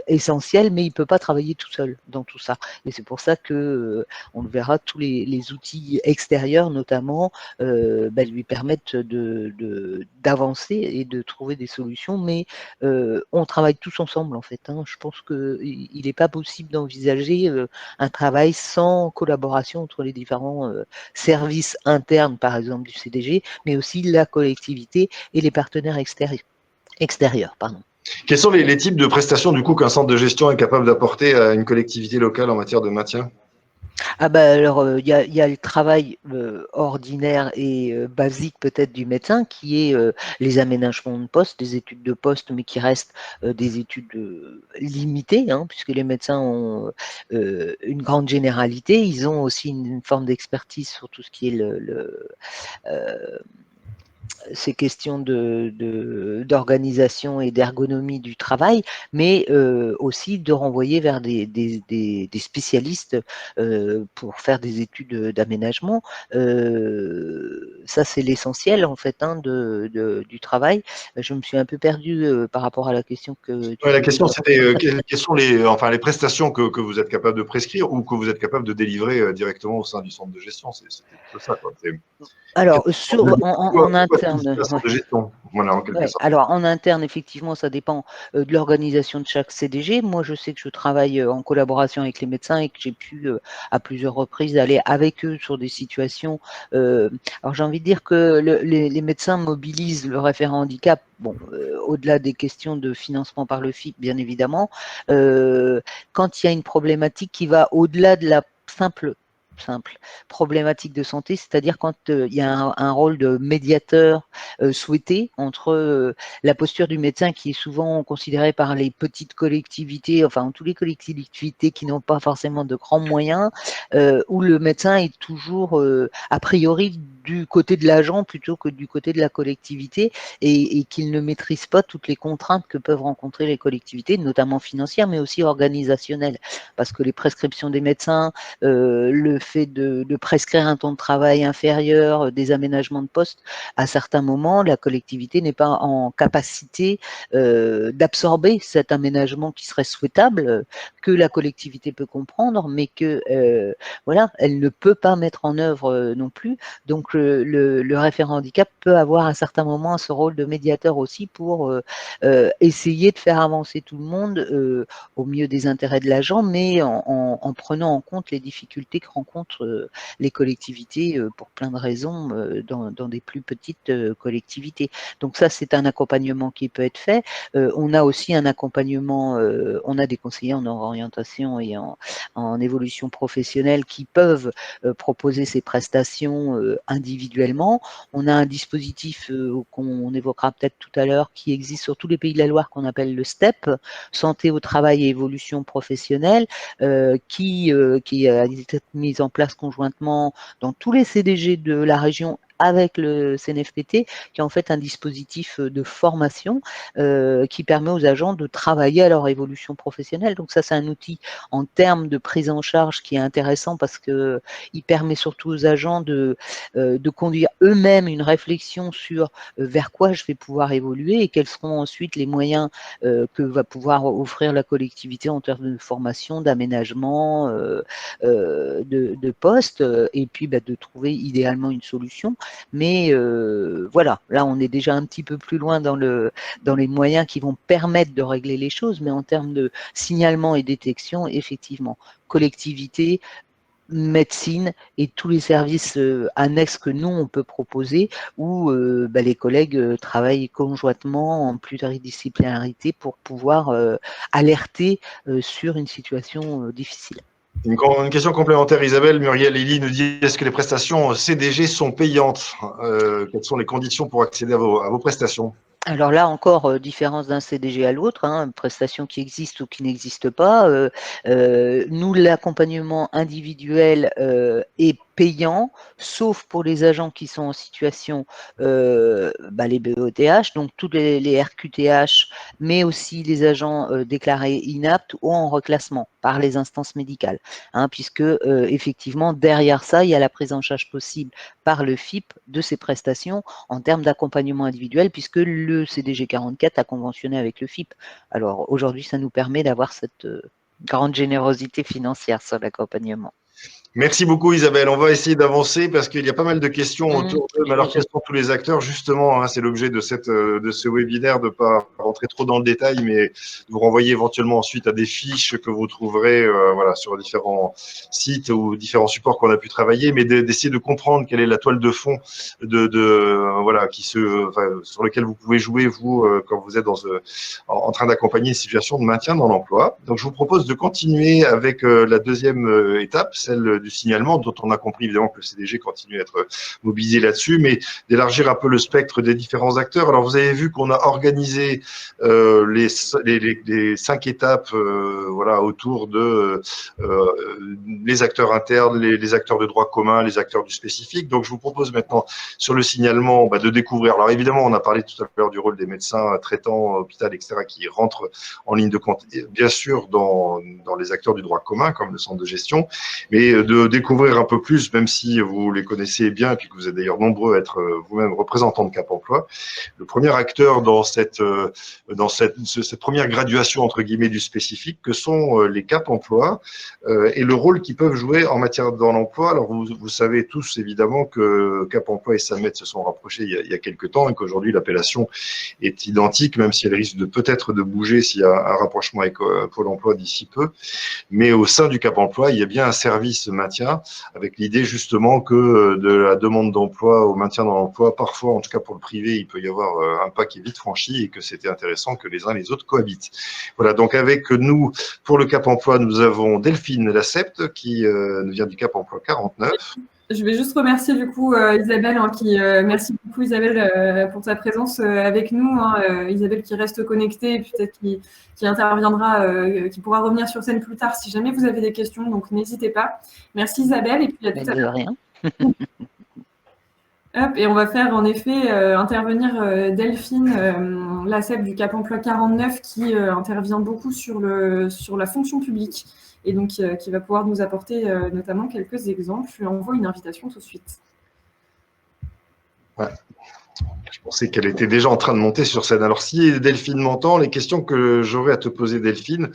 essentiel, mais il ne peut pas travailler tout seul dans tout ça. Et c'est pour ça que on le verra, tous les outils extérieurs, notamment, lui permettent d'avancer et de trouver des solutions, mais on travaille tous ensemble, en fait. Hein. Je pense qu'il n'est pas possible d'envisager un travail sans collaboration entre les différents services internes, par exemple, du CDG, mais aussi la collectivité et les partenaires extérieurs. Pardon. Quels sont les types de prestations du coup qu'un centre de gestion est capable d'apporter à une collectivité locale en matière de maintien ? Alors, il y a le travail ordinaire et basique peut-être du médecin, qui est les aménagements de poste, des études de poste, mais qui restent des études limitées, hein, puisque les médecins ont une grande généralité. Ils ont aussi une forme d'expertise sur tout ce qui est ces questions d'organisation et d'ergonomie du travail, mais aussi de renvoyer vers des spécialistes pour faire des études d'aménagement. Ça, c'est l'essentiel, en fait, hein, du travail. Je me suis un peu perdue par rapport à la question que tu la question, c'était quelles sont les prestations que vous êtes capable de prescrire ou que vous êtes capable de délivrer directement au sein du centre de gestion. C'était plutôt ça, quoi. Alors, en interne, voilà, en quelque sorte. alors en interne, effectivement, ça dépend de l'organisation de chaque CDG. Moi, je sais que je travaille en collaboration avec les médecins et que j'ai pu à plusieurs reprises aller avec eux sur des situations. Alors, j'ai envie de dire que les médecins mobilisent le référent handicap. Bon, au-delà des questions de financement par le FIP, bien évidemment, quand il y a une problématique qui va au-delà de la simple simple, problématique de santé, c'est-à-dire quand il y a un rôle de médiateur souhaité entre la posture du médecin qui est souvent considérée par les petites collectivités, enfin tous les collectivités qui n'ont pas forcément de grands moyens, où le médecin est toujours a priori du côté de l'agent plutôt que du côté de la collectivité et qu'il ne maîtrise pas toutes les contraintes que peuvent rencontrer les collectivités, notamment financières, mais aussi organisationnelles, parce que les prescriptions des médecins, le fait de prescrire un temps de travail inférieur, des aménagements de poste, à certains moments, la collectivité n'est pas en capacité d'absorber cet aménagement qui serait souhaitable, que la collectivité peut comprendre, mais que voilà, elle ne peut pas mettre en œuvre non plus. Donc le référent handicap peut avoir à certains moments ce rôle de médiateur aussi pour essayer de faire avancer tout le monde au mieux des intérêts de l'agent, mais en prenant en compte les difficultés que rencontrent les collectivités pour plein de raisons dans des plus petites collectivités. Donc ça, c'est un accompagnement qui peut être fait. On a aussi un accompagnement, on a des conseillers en orientation et en évolution professionnelle qui peuvent proposer ces prestations individuellement. On a un dispositif qu'on évoquera peut-être tout à l'heure qui existe sur tous les pays de la Loire qu'on appelle le STEP, Santé au travail et évolution professionnelle, qui a été mise en place conjointement dans tous les CDG de la région avec le CNFPT, qui est en fait un dispositif de formation qui permet aux agents de travailler à leur évolution professionnelle. Donc ça, c'est un outil en termes de prise en charge qui est intéressant parce qu'il permet surtout aux agents de conduire eux-mêmes une réflexion sur vers quoi je vais pouvoir évoluer et quels seront ensuite les moyens que va pouvoir offrir la collectivité en termes de formation, d'aménagement, de poste, et puis de trouver idéalement une solution. Mais voilà, là on est déjà un petit peu plus loin dans les moyens qui vont permettre de régler les choses, mais en termes de signalement et détection, effectivement, collectivité, médecine et tous les services annexes que nous on peut proposer où les collègues travaillent conjointement en pluridisciplinarité pour pouvoir alerter sur une situation difficile. Une question complémentaire, Isabelle. Muriel Elie nous dit, est-ce que les prestations CDG sont payantes? Quelles sont les conditions pour accéder à vos prestations? Alors là encore, différence d'un CDG à l'autre, hein, prestation qui existe ou qui n'existe pas. Nous, l'accompagnement individuel est payant, sauf pour les agents qui sont en situation, les BETH, donc tous les RQTH, mais aussi les agents déclarés inaptes ou en reclassement par les instances médicales, hein, puisque effectivement, derrière ça, il y a la prise en charge possible par le FIP de ces prestations en termes d'accompagnement individuel, puisque le CDG 44 a conventionné avec le FIP. Alors aujourd'hui, ça nous permet d'avoir cette grande générosité financière sur l'accompagnement. Merci beaucoup Isabelle. On va essayer d'avancer parce qu'il y a pas mal de questions autour d'eux. Mais alors, quels sont tous les acteurs? Justement, hein, c'est l'objet de ce webinaire, de ne pas rentrer trop dans le détail, mais de vous renvoyer éventuellement ensuite à des fiches que vous trouverez sur différents sites ou différents supports qu'on a pu travailler, mais d'essayer de comprendre quelle est la toile de fond sur lequel vous pouvez jouer, vous, quand vous êtes en train d'accompagner une situation de maintien dans l'emploi. Donc, je vous propose de continuer avec la deuxième étape, celle du signalement, dont on a compris évidemment que le CDG continue à être mobilisé là-dessus, mais d'élargir un peu le spectre des différents acteurs. Alors, vous avez vu qu'on a organisé les 5 étapes autour de les acteurs internes, les acteurs de droit commun, les acteurs du spécifique. Donc, je vous propose maintenant, sur le signalement, de découvrir. Alors, évidemment, on a parlé tout à l'heure du rôle des médecins traitants, hôpital, etc., qui rentrent en ligne de compte, bien sûr, dans les acteurs du droit commun, comme le centre de gestion, mais de découvrir un peu plus, même si vous les connaissez bien, et puis que vous êtes d'ailleurs nombreux à être vous-même représentants de Cap Emploi. Le premier acteur dans cette première graduation, entre guillemets, du spécifique, que sont les Cap Emploi et le rôle qu'ils peuvent jouer en matière dans l'emploi. Alors, vous savez tous, évidemment, que Cap Emploi et Samet se sont rapprochés il y a quelques temps et qu'aujourd'hui, l'appellation est identique, même si elle risque peut-être de bouger s'il y a un rapprochement avec Pôle emploi d'ici peu. Mais au sein du Cap Emploi, il y a bien un service maintien, avec l'idée justement que de la demande d'emploi au maintien dans l'emploi, parfois, en tout cas pour le privé, il peut y avoir un pas qui est vite franchi et que c'était intéressant que les uns et les autres cohabitent. Voilà, donc avec nous, pour le Cap Emploi, nous avons Delphine Lacepte qui nous vient du Cap Emploi 49. Je vais juste remercier du coup Isabelle, merci beaucoup Isabelle pour ta présence avec nous. Isabelle qui reste connectée et peut-être qui interviendra, qui pourra revenir sur scène plus tard si jamais vous avez des questions, donc n'hésitez pas. Merci Isabelle et puis à tout à l'heure. Rien. Hop, et on va faire en effet intervenir Delphine Lacepte du Cap Emploi 49 qui intervient beaucoup sur la fonction publique. Et donc qui va pouvoir nous apporter notamment quelques exemples. Je lui envoie une invitation tout de suite. Ouais. Je pensais qu'elle était déjà en train de monter sur scène. Alors, si Delphine m'entend, les questions que j'aurais à te poser, Delphine,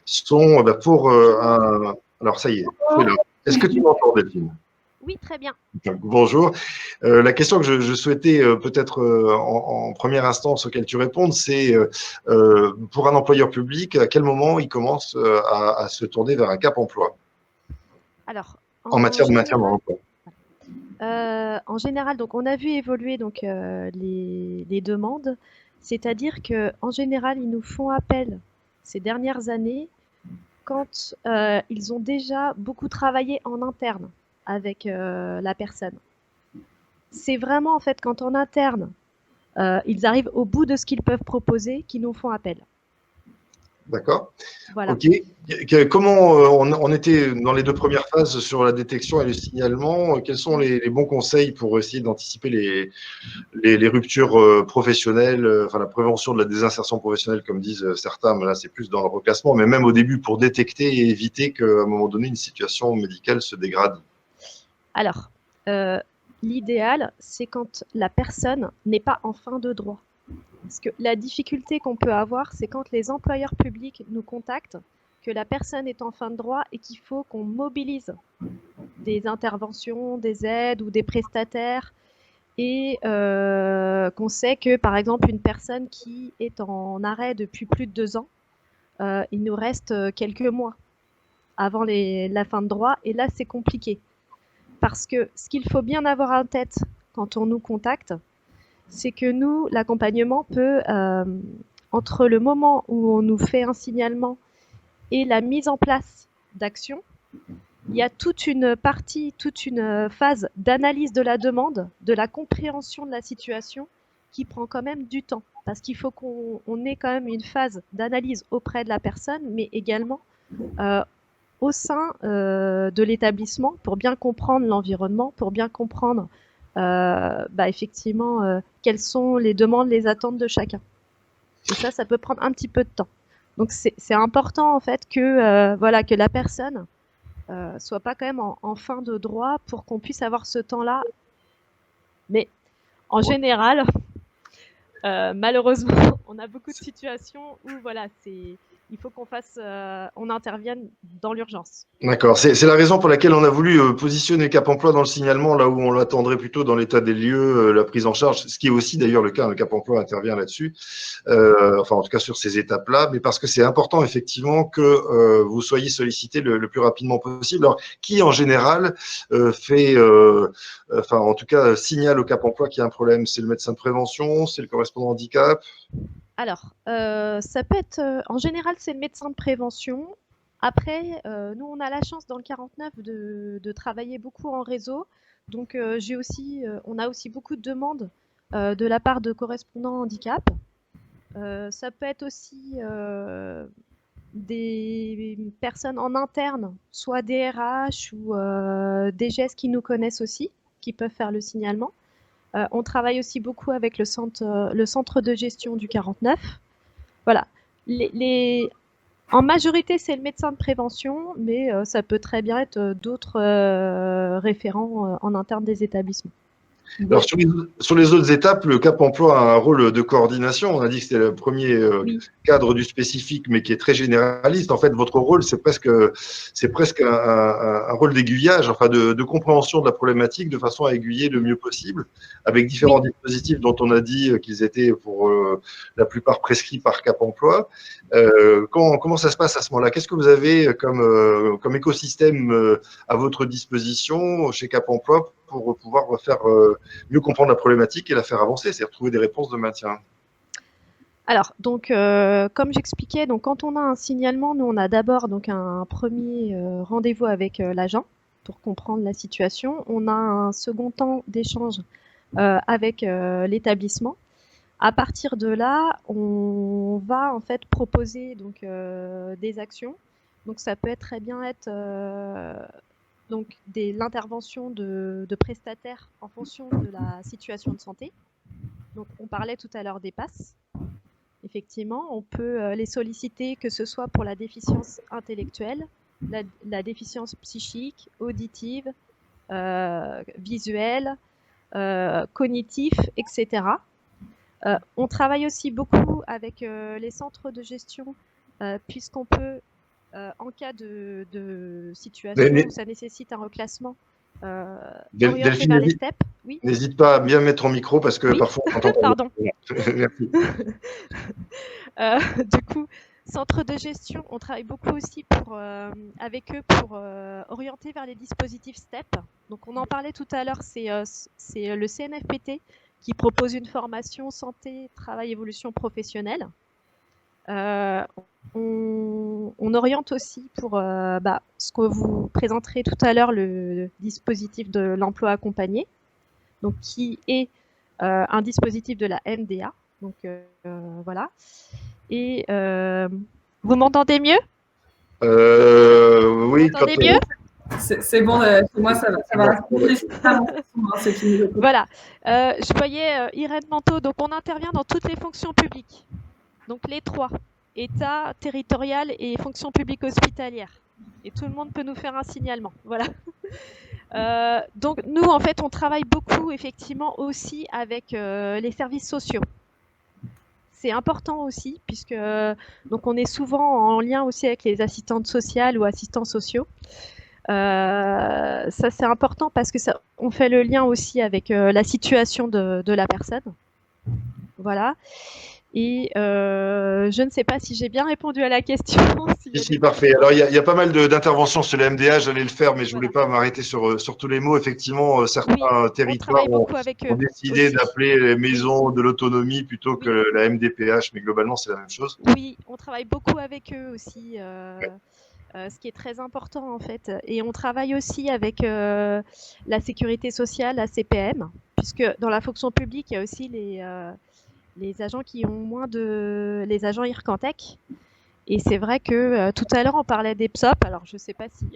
sont pour un... Alors, ça y est, tu es là. Est-ce que tu m'entends, Delphine ? Oui, très bien. Bonjour. La question que je souhaitais peut-être en première instance auquel tu répondes, c'est pour un employeur public, à quel moment il commence à se tourner vers un Cap Emploi en matière de maintien dans l'emploi? En général, donc on a vu évoluer donc les demandes, c'est-à-dire que en général, ils nous font appel ces dernières années quand ils ont déjà beaucoup travaillé en interne avec la personne. C'est vraiment en fait quand en interne ils arrivent au bout de ce qu'ils peuvent proposer qu'ils nous font appel. D'accord. Voilà. Ok. Comment on était dans les 2 premières phases sur la détection et le signalement? Quels sont les bons conseils pour essayer d'anticiper les ruptures professionnelles, enfin la prévention de la désinsertion professionnelle, comme disent certains, mais là c'est plus dans le reclassement, mais même au début pour détecter et éviter qu'à un moment donné une situation médicale se dégrade? Alors, l'idéal, c'est quand la personne n'est pas en fin de droit. Parce que la difficulté qu'on peut avoir, c'est quand les employeurs publics nous contactent, que la personne est en fin de droit et qu'il faut qu'on mobilise des interventions, des aides ou des prestataires et qu'on sait que, par exemple, une personne qui est en arrêt depuis plus de 2 ans, il nous reste quelques mois avant la fin de droit et là, c'est compliqué. Parce que ce qu'il faut bien avoir en tête quand on nous contacte, c'est que nous, l'accompagnement peut, entre le moment où on nous fait un signalement et la mise en place d'actions, il y a toute une partie, toute une phase d'analyse de la demande, de la compréhension de la situation qui prend quand même du temps. Parce qu'il faut qu'on ait quand même une phase d'analyse auprès de la personne, mais également au sein de l'établissement pour bien comprendre l'environnement, pour bien comprendre effectivement quelles sont les demandes, les attentes de chacun. Et ça peut prendre un petit peu de temps. Donc c'est important en fait que que la personne soit pas quand même en fin de droit pour qu'on puisse avoir ce temps-là. Mais en général, malheureusement, on a beaucoup de situations où il faut on intervienne dans l'urgence. D'accord. C'est la raison pour laquelle on a voulu positionner Cap Emploi dans le signalement, là où on l'attendrait plutôt dans l'état des lieux, la prise en charge, ce qui est aussi d'ailleurs le cas, le Cap Emploi intervient là-dessus, enfin en tout cas sur ces étapes-là, mais parce que c'est important effectivement que vous soyez sollicité le plus rapidement possible. Alors, qui en général en tout cas signale au Cap Emploi qu'il y a un problème? C'est le médecin de prévention, c'est le correspondant handicap? Alors, ça peut être, en général, c'est le médecin de prévention. Après, nous, on a la chance dans le 49 de travailler beaucoup en réseau. Donc, on a aussi beaucoup de demandes de la part de correspondants handicap. Ça peut être aussi des personnes en interne, soit des RH ou des GES qui nous connaissent aussi, qui peuvent faire le signalement. On travaille aussi beaucoup avec le centre de gestion du 49. Voilà. En majorité, c'est le médecin de prévention, mais ça peut très bien être d'autres référents en interne des établissements. Alors, sur les autres étapes, le Cap Emploi a un rôle de coordination. On a dit que c'était le premier Oui. cadre du spécifique, mais qui est très généraliste. En fait, votre rôle, c'est presque un rôle d'aiguillage, enfin de compréhension de la problématique de façon à aiguiller le mieux possible, avec différents dispositifs dont on a dit qu'ils étaient pour la plupart prescrits par Cap Emploi. Comment ça se passe à ce moment-là? Qu'est-ce que vous avez comme écosystème à votre disposition chez Cap Emploi pour pouvoir faire mieux comprendre la problématique et la faire avancer, c'est-à-dire trouver des réponses de maintien? Alors, donc, comme j'expliquais, donc quand on a un signalement, nous on a d'abord donc un premier rendez-vous avec l'agent pour comprendre la situation. On a un second temps d'échange avec l'établissement. À partir de là, on va en fait proposer donc des actions. Donc ça peut très bien être donc l'intervention de prestataires en fonction de la situation de santé. Donc on parlait tout à l'heure des passes. Effectivement, on peut les solliciter, que ce soit pour la déficience intellectuelle, la déficience psychique, auditive, visuelle, cognitif, etc. On travaille aussi beaucoup avec les centres de gestion, puisqu'on peut, en cas de situation où ça nécessite un reclassement, orienter vers les STEP. Oui. N'hésite pas à bien mettre ton micro parce que parfois on entend. Pardon. Merci. Du coup, centre de gestion, on travaille beaucoup aussi avec eux pour orienter vers les dispositifs STEP. Donc on en parlait tout à l'heure, c'est le CNFPT qui propose une formation santé, travail, évolution professionnelle. On oriente aussi pour ce que vous présenterez tout à l'heure, le dispositif de l'emploi accompagné, donc qui est un dispositif de la MDA. Donc voilà. Et vous m'entendez mieux? Oui. Vous m'entendez mieux? C'est bon, moi ça va. Voilà. Je voyais Irène Manteau, donc on intervient dans toutes les fonctions publiques. Donc les trois, État, territorial et fonction publique hospitalière. Et tout le monde peut nous faire un signalement. Voilà. Donc nous, en fait, on travaille beaucoup effectivement aussi avec les services sociaux. C'est important aussi, puisque donc on est souvent en lien aussi avec les assistantes sociales ou assistants sociaux. Ça c'est important parce que on fait le lien aussi avec la situation de la personne. Voilà. Et je ne sais pas si j'ai bien répondu à la question. Si, parfait. Alors, il y a pas mal d'interventions sur les MDA, j'allais le faire, mais je ne voulais pas m'arrêter sur tous les mots. Effectivement, certains territoires ont décidé d'appeler les maisons de l'autonomie plutôt que la MDPH, mais globalement, c'est la même chose. Oui, on travaille beaucoup avec eux aussi, ce qui est très important en fait. Et on travaille aussi avec la sécurité sociale, la CPM, puisque dans la fonction publique, il y a aussi les agents qui ont les agents IRCANTEC. Et c'est vrai que tout à l'heure, on parlait des PSOP. Alors, je ne sais pas si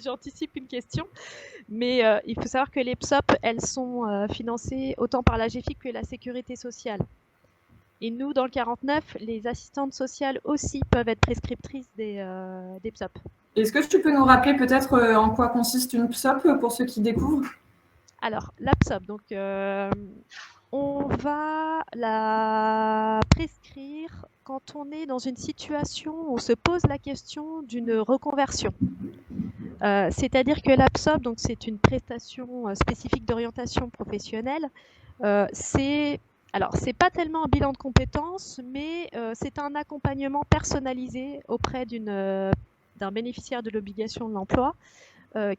j'anticipe une question, mais il faut savoir que les PSOP, elles sont financées autant par la GEFIP que la Sécurité sociale. Et nous, dans le 49, les assistantes sociales aussi peuvent être prescriptrices des PSOP. Est-ce que tu peux nous rappeler peut-être en quoi consiste une PSOP pour ceux qui découvrent? Alors, la PSOP, donc on va la prescrire quand on est dans une situation où on se pose la question d'une reconversion. C'est-à-dire que la PSOP, donc c'est une prestation spécifique d'orientation professionnelle. C'est pas tellement un bilan de compétences, mais c'est un accompagnement personnalisé auprès d'un bénéficiaire de l'obligation de l'emploi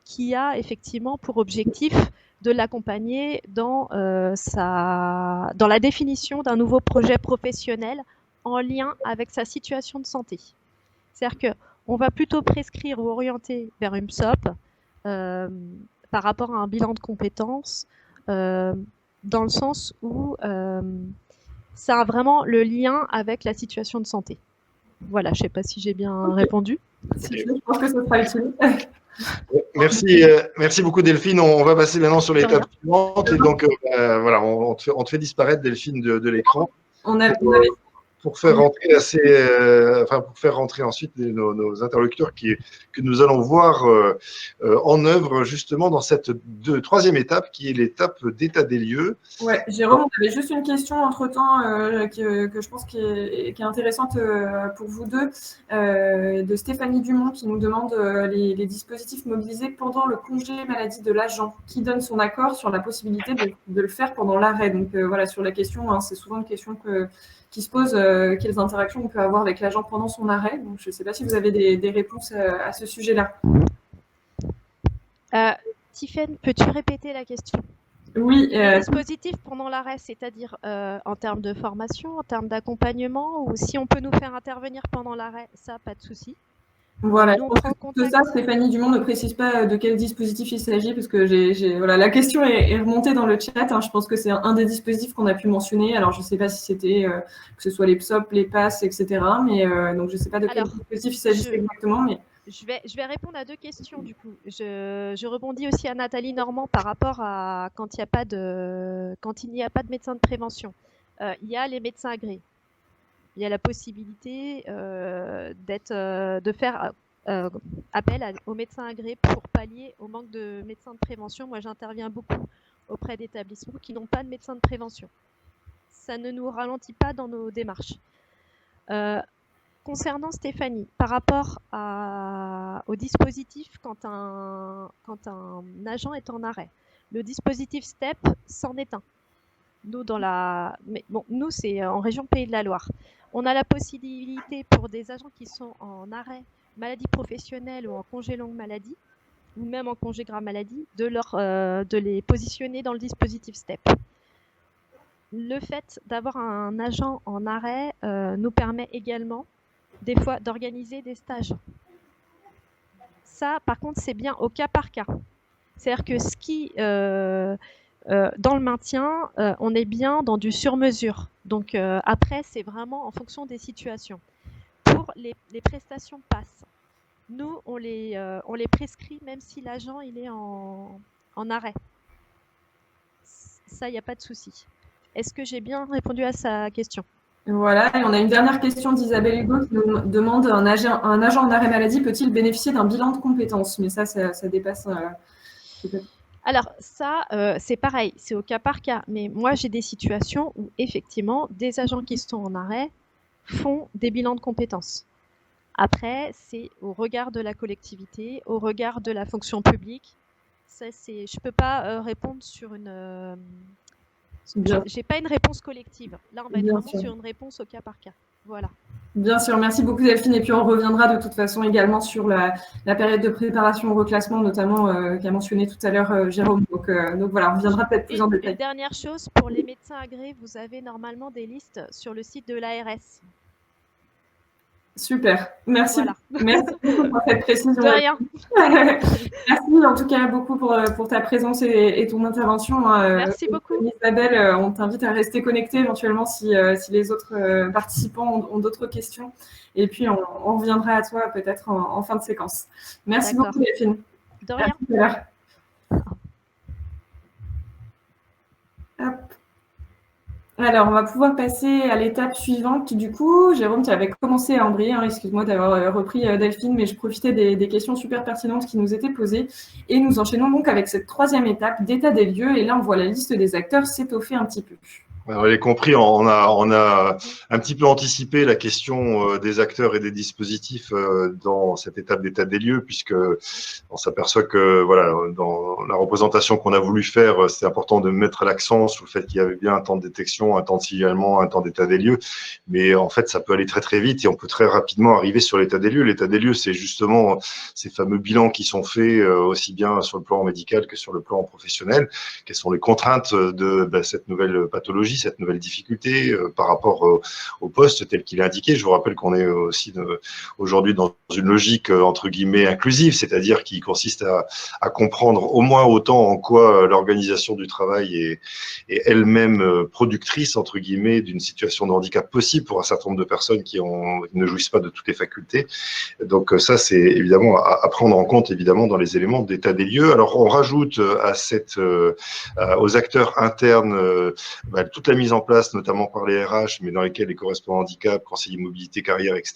qui a effectivement pour objectif de l'accompagner dans la définition d'un nouveau projet professionnel en lien avec sa situation de santé. C'est-à-dire qu'on va plutôt prescrire ou orienter vers une PSOP par rapport à un bilan de compétences dans le sens où ça a vraiment le lien avec la situation de santé. Voilà, je ne sais pas si j'ai bien répondu. Je pense que ce sera utile. Merci beaucoup Delphine. On va passer maintenant sur l'étape suivante. Et donc, voilà, on te fait disparaître Delphine de l'écran. On avait pour faire rentrer pour faire rentrer ensuite nos interlocuteurs que nous allons voir en œuvre justement dans cette troisième étape qui est l'étape d'état des lieux. Ouais, Jérôme, on avait juste une question entre-temps que je pense qui est intéressante pour vous deux, de Stéphanie Dumont qui nous demande les dispositifs mobilisés pendant le congé maladie de l'agent, qui donne son accord sur la possibilité de le faire pendant l'arrêt. Donc voilà, sur la question, hein, c'est souvent une question qui se pose, quelles interactions on peut avoir avec l'agent pendant son arrêt. Donc je ne sais pas si vous avez des réponses à ce sujet-là. Tiffaine, peux-tu répéter la question? Oui. Les dispositifs pendant l'arrêt, c'est-à-dire en termes de formation, en termes d'accompagnement, ou si on peut nous faire intervenir pendant l'arrêt, ça, pas de souci. Voilà, Nous, on pour prend tout contact. ça, Stéphanie Dumont ne précise pas de quel dispositif il s'agit, parce que voilà, la question est remontée dans le chat. Hein, je pense que c'est un des dispositifs qu'on a pu mentionner. Alors, je ne sais pas si c'était que ce soit les PSOP, les passes, etc. Mais donc, je ne sais pas de quel dispositif il s'agit exactement. Mais... Je vais répondre à deux questions du coup. Je rebondis aussi à Nathalie Normand par rapport à quand il n'y a pas de médecin de prévention. Il y a les médecins agréés. Il y a la possibilité de faire appel aux médecins agréés pour pallier au manque de médecins de prévention. Moi, j'interviens beaucoup auprès d'établissements qui n'ont pas de médecin de prévention. Ça ne nous ralentit pas dans nos démarches. Concernant Stéphanie, par rapport au dispositif quand un agent est en arrêt, le dispositif STEP s'en est un. Nous, c'est en région Pays de la Loire. On a la possibilité pour des agents qui sont en arrêt maladie professionnelle ou en congé longue maladie, ou même en congé grave maladie, de les positionner dans le dispositif STEP. Le fait d'avoir un agent en arrêt nous permet également des fois d'organiser des stages. Ça, par contre, c'est bien au cas par cas. C'est-à-dire que dans le maintien, on est bien dans du sur-mesure. Donc après, c'est vraiment en fonction des situations. Pour les prestations PASS, nous, on les prescrit même si l'agent il est en arrêt. Ça, il n'y a pas de souci. Est-ce que j'ai bien répondu à sa question? Voilà, et on a une dernière question d'Isabelle Hugo qui nous demande un agent en arrêt maladie peut-il bénéficier d'un bilan de compétences? Mais ça dépasse peut-être. Alors ça, c'est pareil, c'est au cas par cas. Mais moi, j'ai des situations où effectivement, des agents qui sont en arrêt font des bilans de compétences. Après, c'est au regard de la collectivité, au regard de la fonction publique. Ça, je ne peux pas répondre sur une... J'ai pas une réponse collective. Là, on va être vraiment sur une réponse au cas par cas. Voilà. Bien sûr, merci beaucoup Delphine. Et puis on reviendra de toute façon également sur la période de préparation au reclassement, notamment qu'a mentionné tout à l'heure Jérôme. Donc voilà, on reviendra peut-être plus en détail. Et dernière chose, pour les médecins agréés, vous avez normalement des listes sur le site de l'ARS. Super, merci. Voilà. Merci beaucoup pour cette précision. De rien. Merci en tout cas beaucoup pour ta présence et ton intervention. Merci beaucoup. Isabelle, on t'invite à rester connectée éventuellement si les autres participants ont d'autres questions. Et puis on reviendra à toi peut-être en fin de séquence. Merci beaucoup Delphine. De rien. À tout à l'heure. Hop. Alors, on va pouvoir passer à l'étape suivante qui, du coup, Jérôme, tu avais commencé à embrayer, hein, excuse-moi d'avoir repris Delphine, mais je profitais des questions super pertinentes qui nous étaient posées. Et nous enchaînons donc avec cette troisième étape d'état des lieux. Et là, on voit la liste des acteurs s'étoffer un petit peu. Vous l'avez compris, on a un petit peu anticipé la question des acteurs et des dispositifs dans cette étape d'état des lieux, puisque on s'aperçoit que voilà, dans la représentation qu'on a voulu faire, c'est important de mettre l'accent sur le fait qu'il y avait bien un temps de détection, un temps de signalement, un temps d'état des lieux, mais en fait, ça peut aller très très vite et on peut très rapidement arriver sur l'état des lieux. L'état des lieux, c'est justement ces fameux bilans qui sont faits aussi bien sur le plan médical que sur le plan professionnel. Quelles sont les contraintes de cette nouvelle pathologie, cette nouvelle difficulté par rapport au poste tel qu'il est indiqué. Je vous rappelle qu'on est aussi aujourd'hui dans une logique entre guillemets inclusive, c'est-à-dire qui consiste à comprendre au moins autant en quoi l'organisation du travail est elle-même productrice entre guillemets d'une situation de handicap possible pour un certain nombre de personnes qui ne jouissent pas de toutes les facultés. Donc ça, c'est évidemment à prendre en compte évidemment dans les éléments d'état des lieux. Alors on rajoute aux acteurs internes toute toute la mise en place, notamment par les RH, mais dans lesquels les correspondants handicap, conseillers mobilité, carrière, etc.,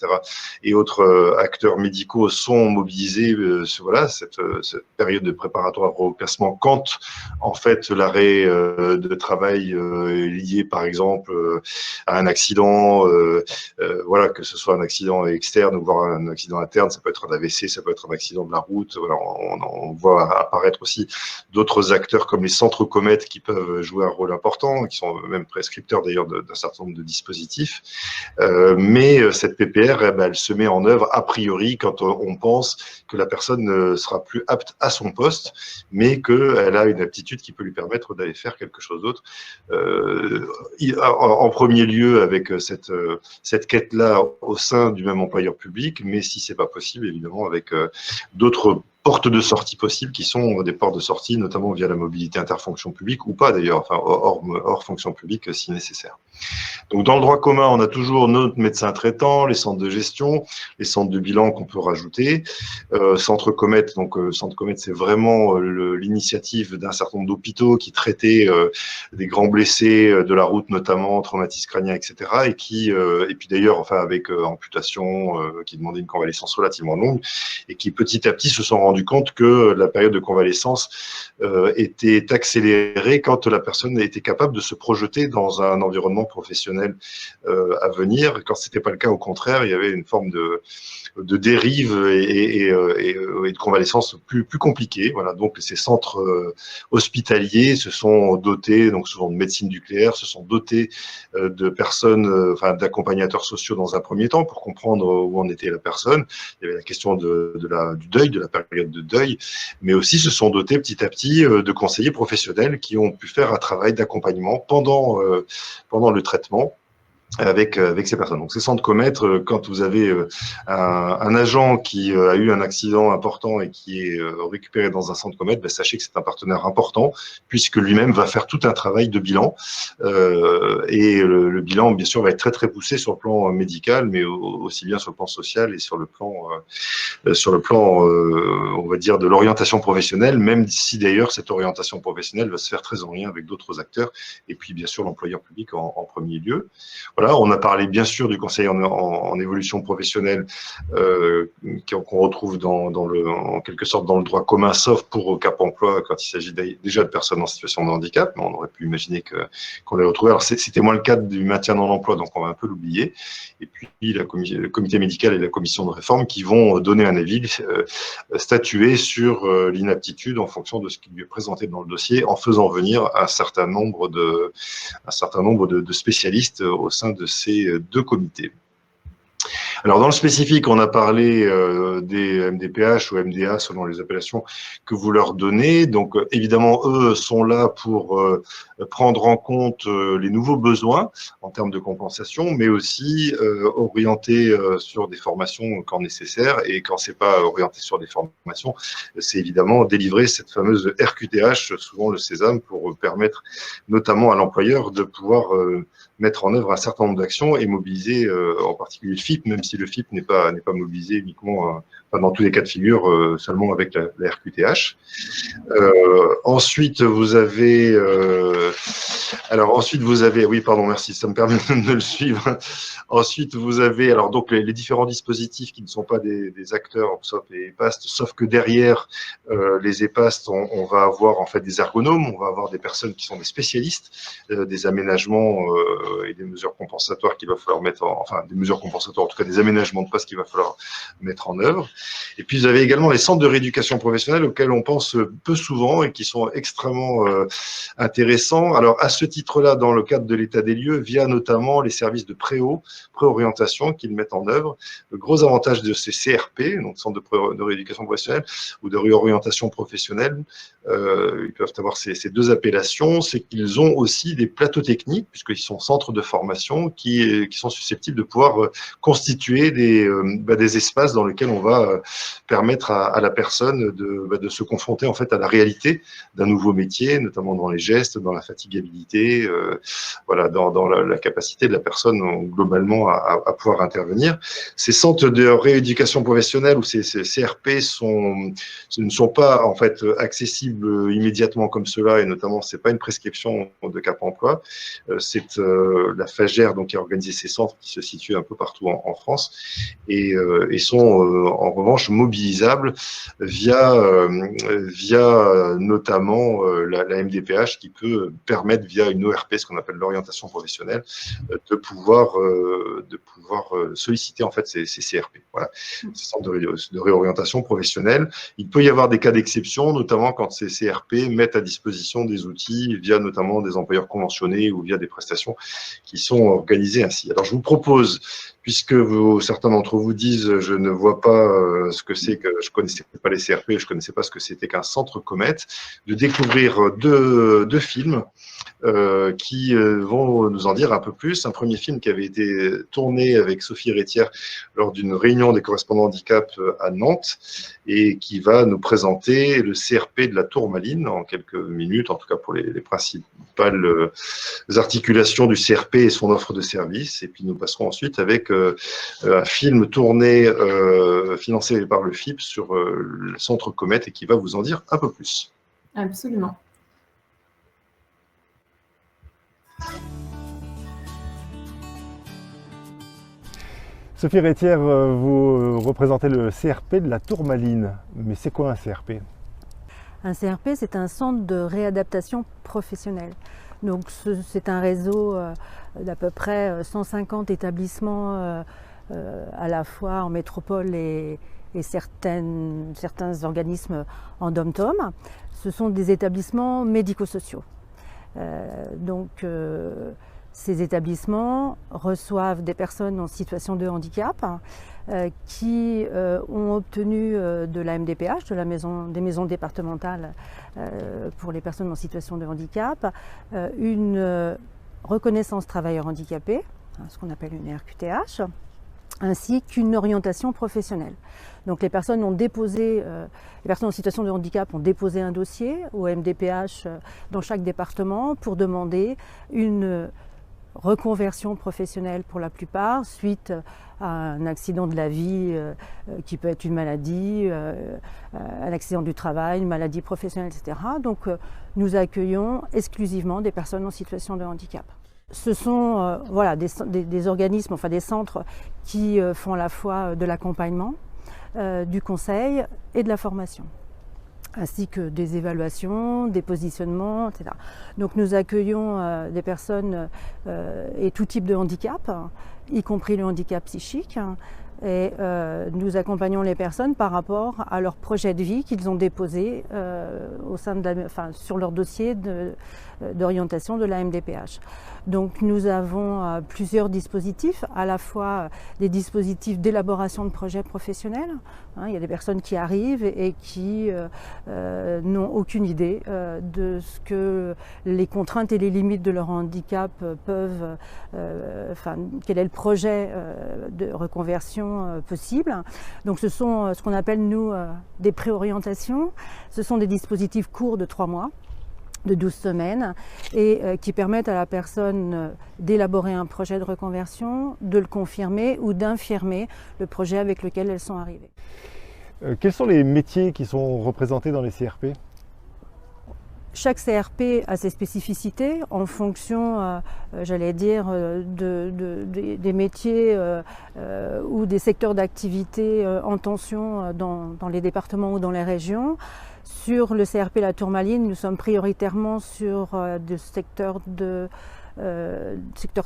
et autres acteurs médicaux sont mobilisés sur voilà, cette période de préparatoire au placement quand, en fait, l'arrêt de travail est lié, par exemple, à un accident, voilà, que ce soit un accident externe ou voire un accident interne, ça peut être un AVC, ça peut être un accident de la route. Voilà, on voit apparaître aussi d'autres acteurs comme les centres Comet qui peuvent jouer un rôle important, qui sont même prescripteurs d'ailleurs d'un certain nombre de dispositifs. Mais cette PPR, eh ben, elle se met en œuvre a priori quand on pense que la personne ne sera plus apte à son poste, mais qu'elle a une aptitude qui peut lui permettre d'aller faire quelque chose d'autre. En premier lieu, avec cette quête-là au sein du même employeur public, mais si c'est pas possible, évidemment, avec d'autres portes de sortie possibles qui sont des portes de sortie, notamment via la mobilité interfonction publique ou pas d'ailleurs, enfin hors fonction publique si nécessaire. Donc dans le droit commun, on a toujours notre médecin traitant, les centres de gestion, les centres de bilan qu'on peut rajouter, centre Comet. Donc centre Comet, c'est vraiment l'initiative d'un certain nombre d'hôpitaux qui traitaient des grands blessés de la route, notamment traumatismes crâniens, etc. Et puis d'ailleurs, enfin avec amputation, qui demandait une convalescence relativement longue, et qui petit à petit se sont rendus compte que la période de convalescence était accélérée quand la personne était capable de se projeter dans un environnement professionnel à venir. Quand c'était pas le cas, au contraire, il y avait une forme de dérive et de convalescence plus compliquée. Voilà, donc ces centres hospitaliers se sont dotés, donc souvent de médecine nucléaire, se sont dotés de personnes, enfin d'accompagnateurs sociaux dans un premier temps pour comprendre où en était la personne. Il y avait la question du deuil, de la période de deuil, mais aussi se sont dotés petit à petit de conseillers professionnels qui ont pu faire un travail d'accompagnement pendant le traitement avec ces personnes. Donc, ces centres Comet, quand vous avez un agent qui a eu un accident important et qui est récupéré dans un centre Comet, ben, sachez que c'est un partenaire important puisque lui-même va faire tout un travail de bilan et le bilan, bien sûr, va être très très poussé sur le plan médical, mais aussi bien sur le plan social et sur le plan, on va dire, de l'orientation professionnelle, même si d'ailleurs cette orientation professionnelle va se faire très en lien avec d'autres acteurs et puis bien sûr l'employeur public en premier lieu. Voilà, on a parlé bien sûr du conseil en évolution professionnelle qu'on retrouve en quelque sorte dans le droit commun, sauf pour Cap Emploi quand il s'agit déjà de personnes en situation de handicap, mais on aurait pu imaginer qu'on les retrouvait. Alors c'était moins le cas du maintien dans l'emploi, donc on va un peu l'oublier. Et puis le comité médical et la commission de réforme qui vont donner un avis, statuer sur l'inaptitude en fonction de ce qui lui est présenté dans le dossier, en faisant venir un certain nombre de spécialistes au sein de ces deux comités. Alors, dans le spécifique, on a parlé des MDPH ou MDA selon les appellations que vous leur donnez. Donc, évidemment, eux sont là pour prendre en compte les nouveaux besoins en termes de compensation, mais aussi orienter sur des formations quand nécessaire. Et quand c'est pas orienté sur des formations, c'est évidemment délivrer cette fameuse RQTH, souvent le sésame, pour permettre notamment à l'employeur de pouvoir mettre en œuvre un certain nombre d'actions et mobiliser en particulier le FIP, même si le FIP n'est pas mobilisé uniquement, dans tous les cas de figure, seulement avec la RQTH. Ensuite, vous avez, oui, pardon, merci, ça me permet de le suivre. Ensuite, vous avez, alors donc les différents dispositifs qui ne sont pas des acteurs, SOP et EPAST, sauf que derrière les EPAST, on va avoir en fait des ergonomes, on va avoir des personnes qui sont des spécialistes des aménagements et des mesures compensatoires qu'il va falloir des mesures compensatoires, en tout cas des aménagements de poste qu'il va falloir mettre en œuvre. Et puis, vous avez également les centres de rééducation professionnelle auxquels on pense peu souvent et qui sont extrêmement intéressants. Alors, à ce titre-là, dans le cadre de l'état des lieux, via notamment les services de préorientation qu'ils mettent en œuvre. Le gros avantage de ces CRP, donc centres de rééducation professionnelle ou de réorientation professionnelle, ils peuvent avoir ces deux appellations, c'est qu'ils ont aussi des plateaux techniques, puisqu'ils sont centrés centres de formation qui sont susceptibles de pouvoir constituer des espaces dans lesquels on va permettre à la personne de se confronter en fait à la réalité d'un nouveau métier, notamment dans les gestes, dans la fatigabilité, voilà, dans la capacité de la personne globalement à pouvoir intervenir. Ces centres de rééducation professionnelle ou ces CRP ne sont pas en fait accessibles immédiatement comme cela, et notamment c'est pas une prescription de Cap Emploi. C'est la FAGER donc qui a organisé ces centres qui se situent un peu partout en France et sont en revanche mobilisables via notamment la MDPH qui peut permettre via une ORP, ce qu'on appelle l'orientation professionnelle, de pouvoir solliciter en fait ces CRP. Voilà, ces centres de réorientation professionnelle. Il peut y avoir des cas d'exception, notamment quand ces CRP mettent à disposition des outils via notamment des employeurs conventionnés ou via des prestations qui sont organisées ainsi. Alors je vous propose, puisque certains d'entre vous disent je ne vois pas ce que c'est, que je ne connaissais pas les CRP, je ne connaissais pas ce que c'était qu'un centre Comète, de découvrir deux films qui vont nous en dire un peu plus. Un premier film qui avait été tourné avec Sophie Rétière lors d'une réunion des correspondants handicap à Nantes et qui va nous présenter le CRP de la Tourmaline en quelques minutes, en tout cas pour les principales articulations du CRP et son offre de service. Et puis nous passerons ensuite avec un film tourné, financé par le FIP sur le centre Comète et qui va vous en dire un peu plus. Absolument. Sophie Rétière, vous représentez le CRP de la Tourmaline. Mais c'est quoi un CRP ? Un CRP, c'est un centre de réadaptation professionnelle. Donc c'est un réseau d'à peu près 150 établissements à la fois en métropole et certains organismes en dom-tom. Ce sont des établissements médico-sociaux. Ces établissements reçoivent des personnes en situation de handicap qui ont obtenu de la MDPH, des maisons départementales pour les personnes en situation de handicap, une reconnaissance travailleur handicapé, ce qu'on appelle une RQTH, ainsi qu'une orientation professionnelle. Donc les personnes en situation de handicap ont déposé un dossier au MDPH dans chaque département pour demander une reconversion professionnelle pour la plupart, suite à un accident de la vie qui peut être une maladie, un accident du travail, une maladie professionnelle, etc. Donc nous accueillons exclusivement des personnes en situation de handicap. Ce sont des organismes, enfin des centres qui font à la fois de l'accompagnement, du conseil et de la formation, ainsi que des évaluations, des positionnements, etc. Donc nous accueillons des personnes et tout type de handicap, y compris le handicap psychique, et nous accompagnons les personnes par rapport à leur projet de vie qu'ils ont déposé sur leur dossier d'orientation de la MDPH. Donc nous avons plusieurs dispositifs, à la fois des dispositifs d'élaboration de projets professionnels. Il y a des personnes qui arrivent et qui n'ont aucune idée de ce que les contraintes et les limites de leur handicap peuvent, quel est le projet de reconversion possible. Donc ce sont ce qu'on appelle nous des préorientations. Ce sont des dispositifs courts de 3 mois. De 12 semaines et qui permettent à la personne d'élaborer un projet de reconversion, de le confirmer ou d'infirmer le projet avec lequel elles sont arrivées. Quels sont les métiers qui sont représentés dans les CRP ? Chaque CRP a ses spécificités en fonction, des métiers ou des secteurs d'activité en tension dans les départements ou dans les régions. Sur le CRP La Tourmaline, nous sommes prioritairement sur le secteur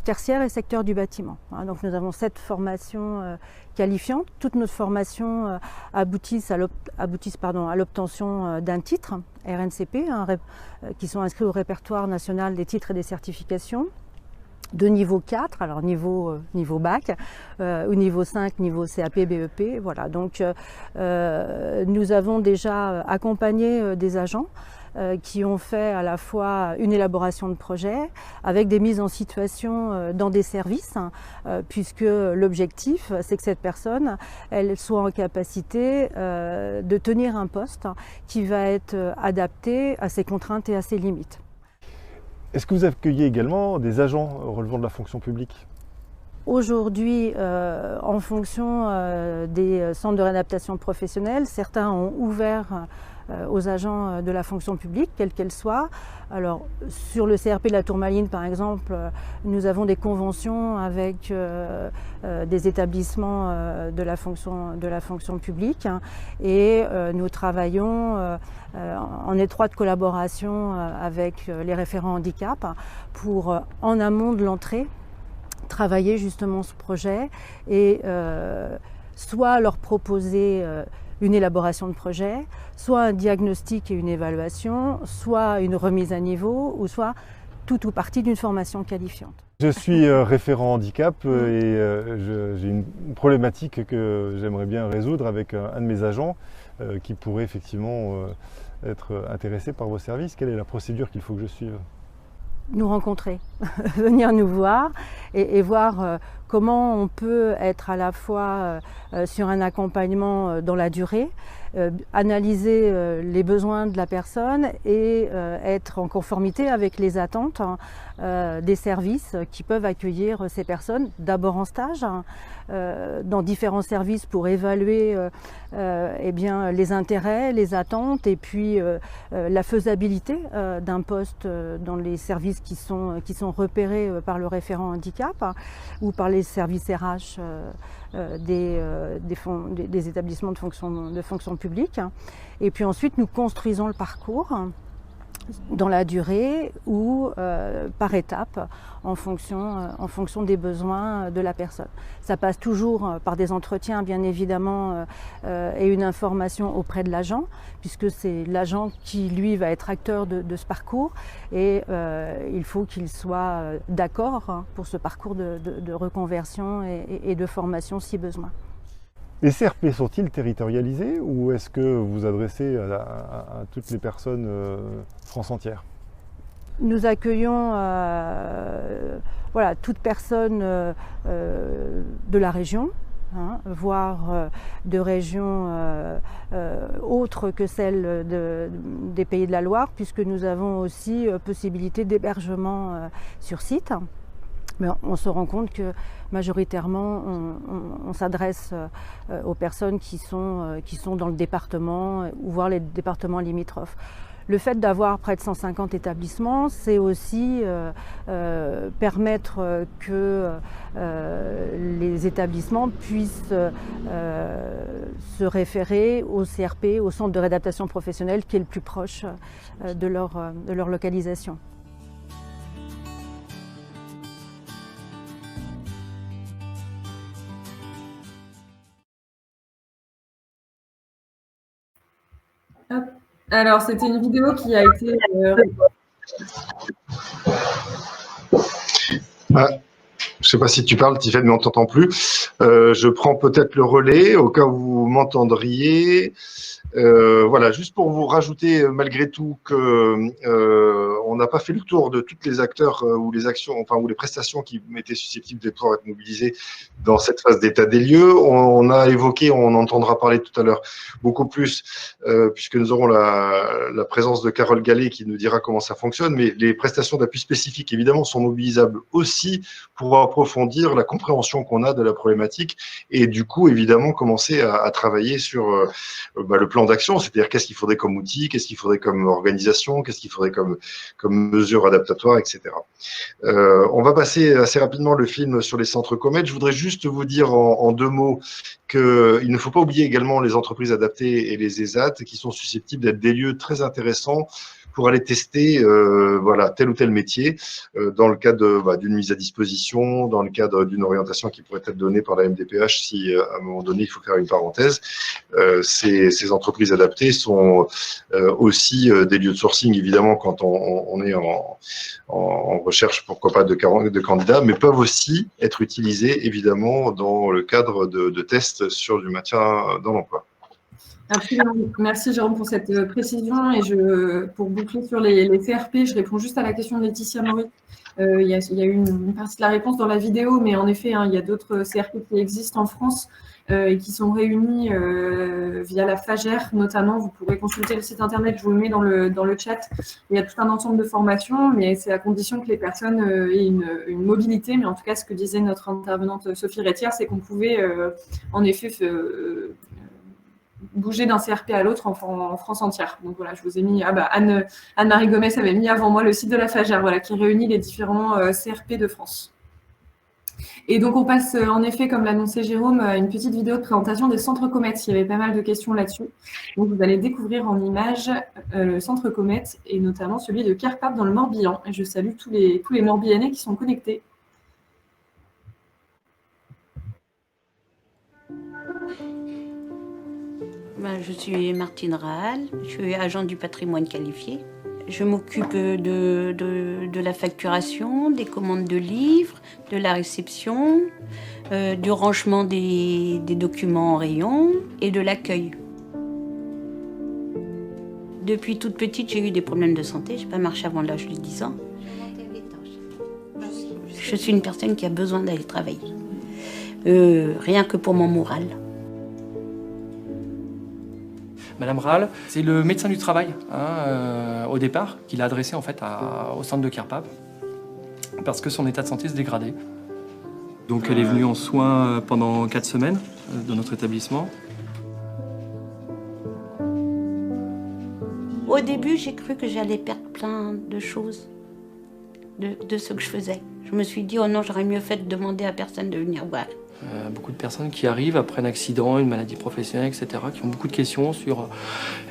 tertiaire et secteur du bâtiment. Donc nous avons 7 formations qualifiantes. Toutes nos formations aboutissent à l'obtention d'un titre RNCP, qui sont inscrits au répertoire national des titres et des certifications de niveau 4, alors niveau bac, ou niveau 5, niveau CAP, BEP. Voilà. Donc nous avons déjà accompagné des agents qui ont fait à la fois une élaboration de projet avec des mises en situation dans des services, puisque l'objectif, c'est que cette personne, elle soit en capacité de tenir un poste qui va être adapté à ses contraintes et à ses limites. Est-ce que vous accueillez également des agents relevant de la fonction publique ? Aujourd'hui, en fonction des centres de réadaptation professionnelle, certains ont ouvert aux agents de la fonction publique, quelle qu'elle soit. Alors, sur le CRP de la Tourmaline, par exemple, nous avons des conventions avec des établissements de la fonction publique, et nous travaillons en étroite collaboration avec les référents handicap pour, en amont de l'entrée, travailler justement ce projet et soit leur proposer une élaboration de projet, soit un diagnostic et une évaluation, soit une remise à niveau, ou soit tout ou partie d'une formation qualifiante. Je suis référent handicap et j'ai une problématique que j'aimerais bien résoudre avec un de mes agents qui pourrait effectivement être intéressé par vos services. Quelle est la procédure qu'il faut que je suive ? Nous rencontrer, venir nous voir et voir comment on peut être à la fois sur un accompagnement dans la durée, analyser les besoins de la personne et être en conformité avec les attentes des services qui peuvent accueillir ces personnes, d'abord en stage, dans différents services pour évaluer eh bien, les intérêts, les attentes et puis la faisabilité d'un poste dans les services qui sont repérés par le référent handicap ou par les services RH des établissements de fonction publique. Et puis ensuite, nous construisons le parcours dans la durée ou par étapes en fonction des besoins de la personne. Ça passe toujours par des entretiens, bien évidemment, et une information auprès de l'agent, puisque c'est l'agent qui, lui, va être acteur de ce parcours, et il faut qu'il soit d'accord pour ce parcours de reconversion et de formation si besoin. Les CRP sont-ils territorialisés ou est-ce que vous adressez à toutes les personnes France entière ? Nous accueillons voilà, toute personne de la région, voire de régions autres que celles des Pays de la Loire, puisque nous avons aussi possibilité d'hébergement sur site. Mais on se rend compte que majoritairement, on s'adresse aux personnes qui sont dans le département, ou voire les départements limitrophes. Le fait d'avoir près de 150 établissements, c'est aussi permettre que les établissements puissent se référer au CRP, au centre de réadaptation professionnelle, qui est le plus proche de leur localisation. Hop. Alors, c'était une vidéo qui a été... Je ne sais pas si tu parles, Tiffaine, mais on ne t'entend plus. Je prends peut-être le relais au cas où vous m'entendriez. Voilà, juste pour vous rajouter malgré tout que on n'a pas fait le tour de tous les acteurs ou les actions, enfin ou les prestations qui étaient susceptibles de pouvoir être mobilisées dans cette phase d'état des lieux. On a évoqué, on entendra parler tout à l'heure beaucoup plus, puisque nous aurons la présence de Carole Gallet qui nous dira comment ça fonctionne. Mais les prestations d'appui spécifiques, évidemment, sont mobilisables aussi pour approfondir la compréhension qu'on a de la problématique et du coup, évidemment, commencer à travailler sur le plan d'action, c'est-à-dire qu'est-ce qu'il faudrait comme outil, qu'est-ce qu'il faudrait comme organisation, qu'est-ce qu'il faudrait comme mesures adaptatoires, etc. On va passer assez rapidement le film sur les centres Comet. Je voudrais juste vous dire en deux mots qu'il ne faut pas oublier également les entreprises adaptées et les ESAT qui sont susceptibles d'être des lieux très intéressants pour aller tester voilà, tel ou tel métier dans le cadre d'une mise à disposition, dans le cadre d'une orientation qui pourrait être donnée par la MDPH si à un moment donné il faut faire une parenthèse. Ces entreprises adaptées sont aussi des lieux de sourcing évidemment quand on est en recherche pourquoi pas de candidats, mais peuvent aussi être utilisées évidemment dans le cadre de tests sur du maintien dans l'emploi. Absolument. Merci Jérôme pour cette précision. Et pour boucler sur les CRP, je réponds juste à la question de Laetitia Maury. Il y a eu une partie de la réponse dans la vidéo, mais en effet, il y a d'autres CRP qui existent en France et qui sont réunis via la FAGER notamment. Vous pourrez consulter le site internet, je vous le mets dans le chat. Il y a tout un ensemble de formations, mais c'est à condition que les personnes aient une mobilité. Mais en tout cas, ce que disait notre intervenante Sophie Rétière, c'est qu'on pouvait en effet bouger d'un CRP à l'autre en France entière. Donc voilà, je vous ai mis, Anne-Marie Gomez avait mis avant moi le site de la FAGER, voilà, qui réunit les différents CRP de France. Et donc on passe en effet, comme l'annonçait Jérôme, à une petite vidéo de présentation des centres Comète. Il y avait pas mal de questions là-dessus. Donc vous allez découvrir en images le centre Comète et notamment celui de Kerpap dans le Morbihan. Et je salue tous les Morbihanais qui sont connectés. Je suis Martine Rahal, je suis agente du patrimoine qualifié. Je m'occupe de la facturation, des commandes de livres, de la réception, du rangement des documents en rayon et de l'accueil. Depuis toute petite, j'ai eu des problèmes de santé. Je n'ai pas marché avant l'âge de 10 ans. Je suis une personne qui a besoin d'aller travailler. Rien que pour mon moral. Madame Rahal, c'est le médecin du travail, au départ, qui l'a adressé en fait au centre de Kerpap, parce que son état de santé se dégradait. Donc elle est venue en soins pendant 4 semaines dans notre établissement. Au début, j'ai cru que j'allais perdre plein de choses de ce que je faisais. Je me suis dit, oh non, j'aurais mieux fait de demander à personne de venir voir. Beaucoup de personnes qui arrivent après un accident, une maladie professionnelle, etc., qui ont beaucoup de questions sur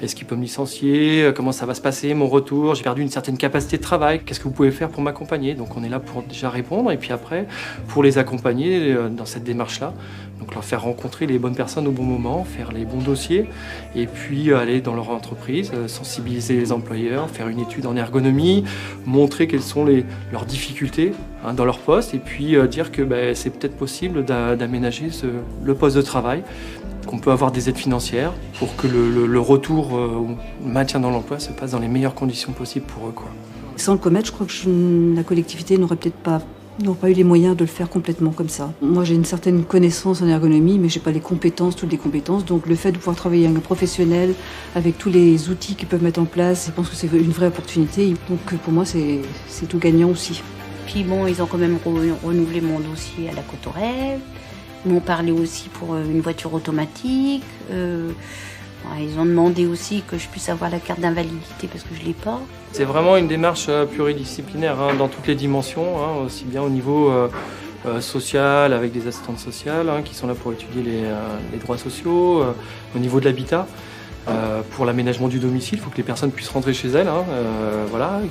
est-ce qu'il peut me licencier, comment ça va se passer, mon retour, j'ai perdu une certaine capacité de travail, qu'est-ce que vous pouvez faire pour m'accompagner? Donc on est là pour déjà répondre et puis après pour les accompagner dans cette démarche-là. Donc leur faire rencontrer les bonnes personnes au bon moment, faire les bons dossiers et puis aller dans leur entreprise, sensibiliser les employeurs, faire une étude en ergonomie, montrer quelles sont leurs difficultés dans leur poste et puis dire que c'est peut-être possible d'aménager le poste de travail, qu'on peut avoir des aides financières pour que le retour au maintien dans l'emploi se passe dans les meilleures conditions possibles pour eux, quoi. Sans le commettre, je crois que la collectivité n'aurait pas eu les moyens de le faire complètement comme ça. Moi, j'ai une certaine connaissance en ergonomie, mais j'ai pas toutes les compétences. Donc, le fait de pouvoir travailler avec un professionnel, avec tous les outils qu'ils peuvent mettre en place, je pense que c'est une vraie opportunité. Donc, pour moi, c'est tout gagnant aussi. Puis bon, ils ont quand même renouvelé mon dossier à la Cotorelle. Ils m'ont parlé aussi pour une voiture automatique. Ils ont demandé aussi que je puisse avoir la carte d'invalidité parce que je ne l'ai pas. C'est vraiment une démarche pluridisciplinaire dans toutes les dimensions, aussi bien au niveau social avec des assistantes sociales qui sont là pour étudier les droits sociaux, au niveau de l'habitat. Pour l'aménagement du domicile, il faut que les personnes puissent rentrer chez elles,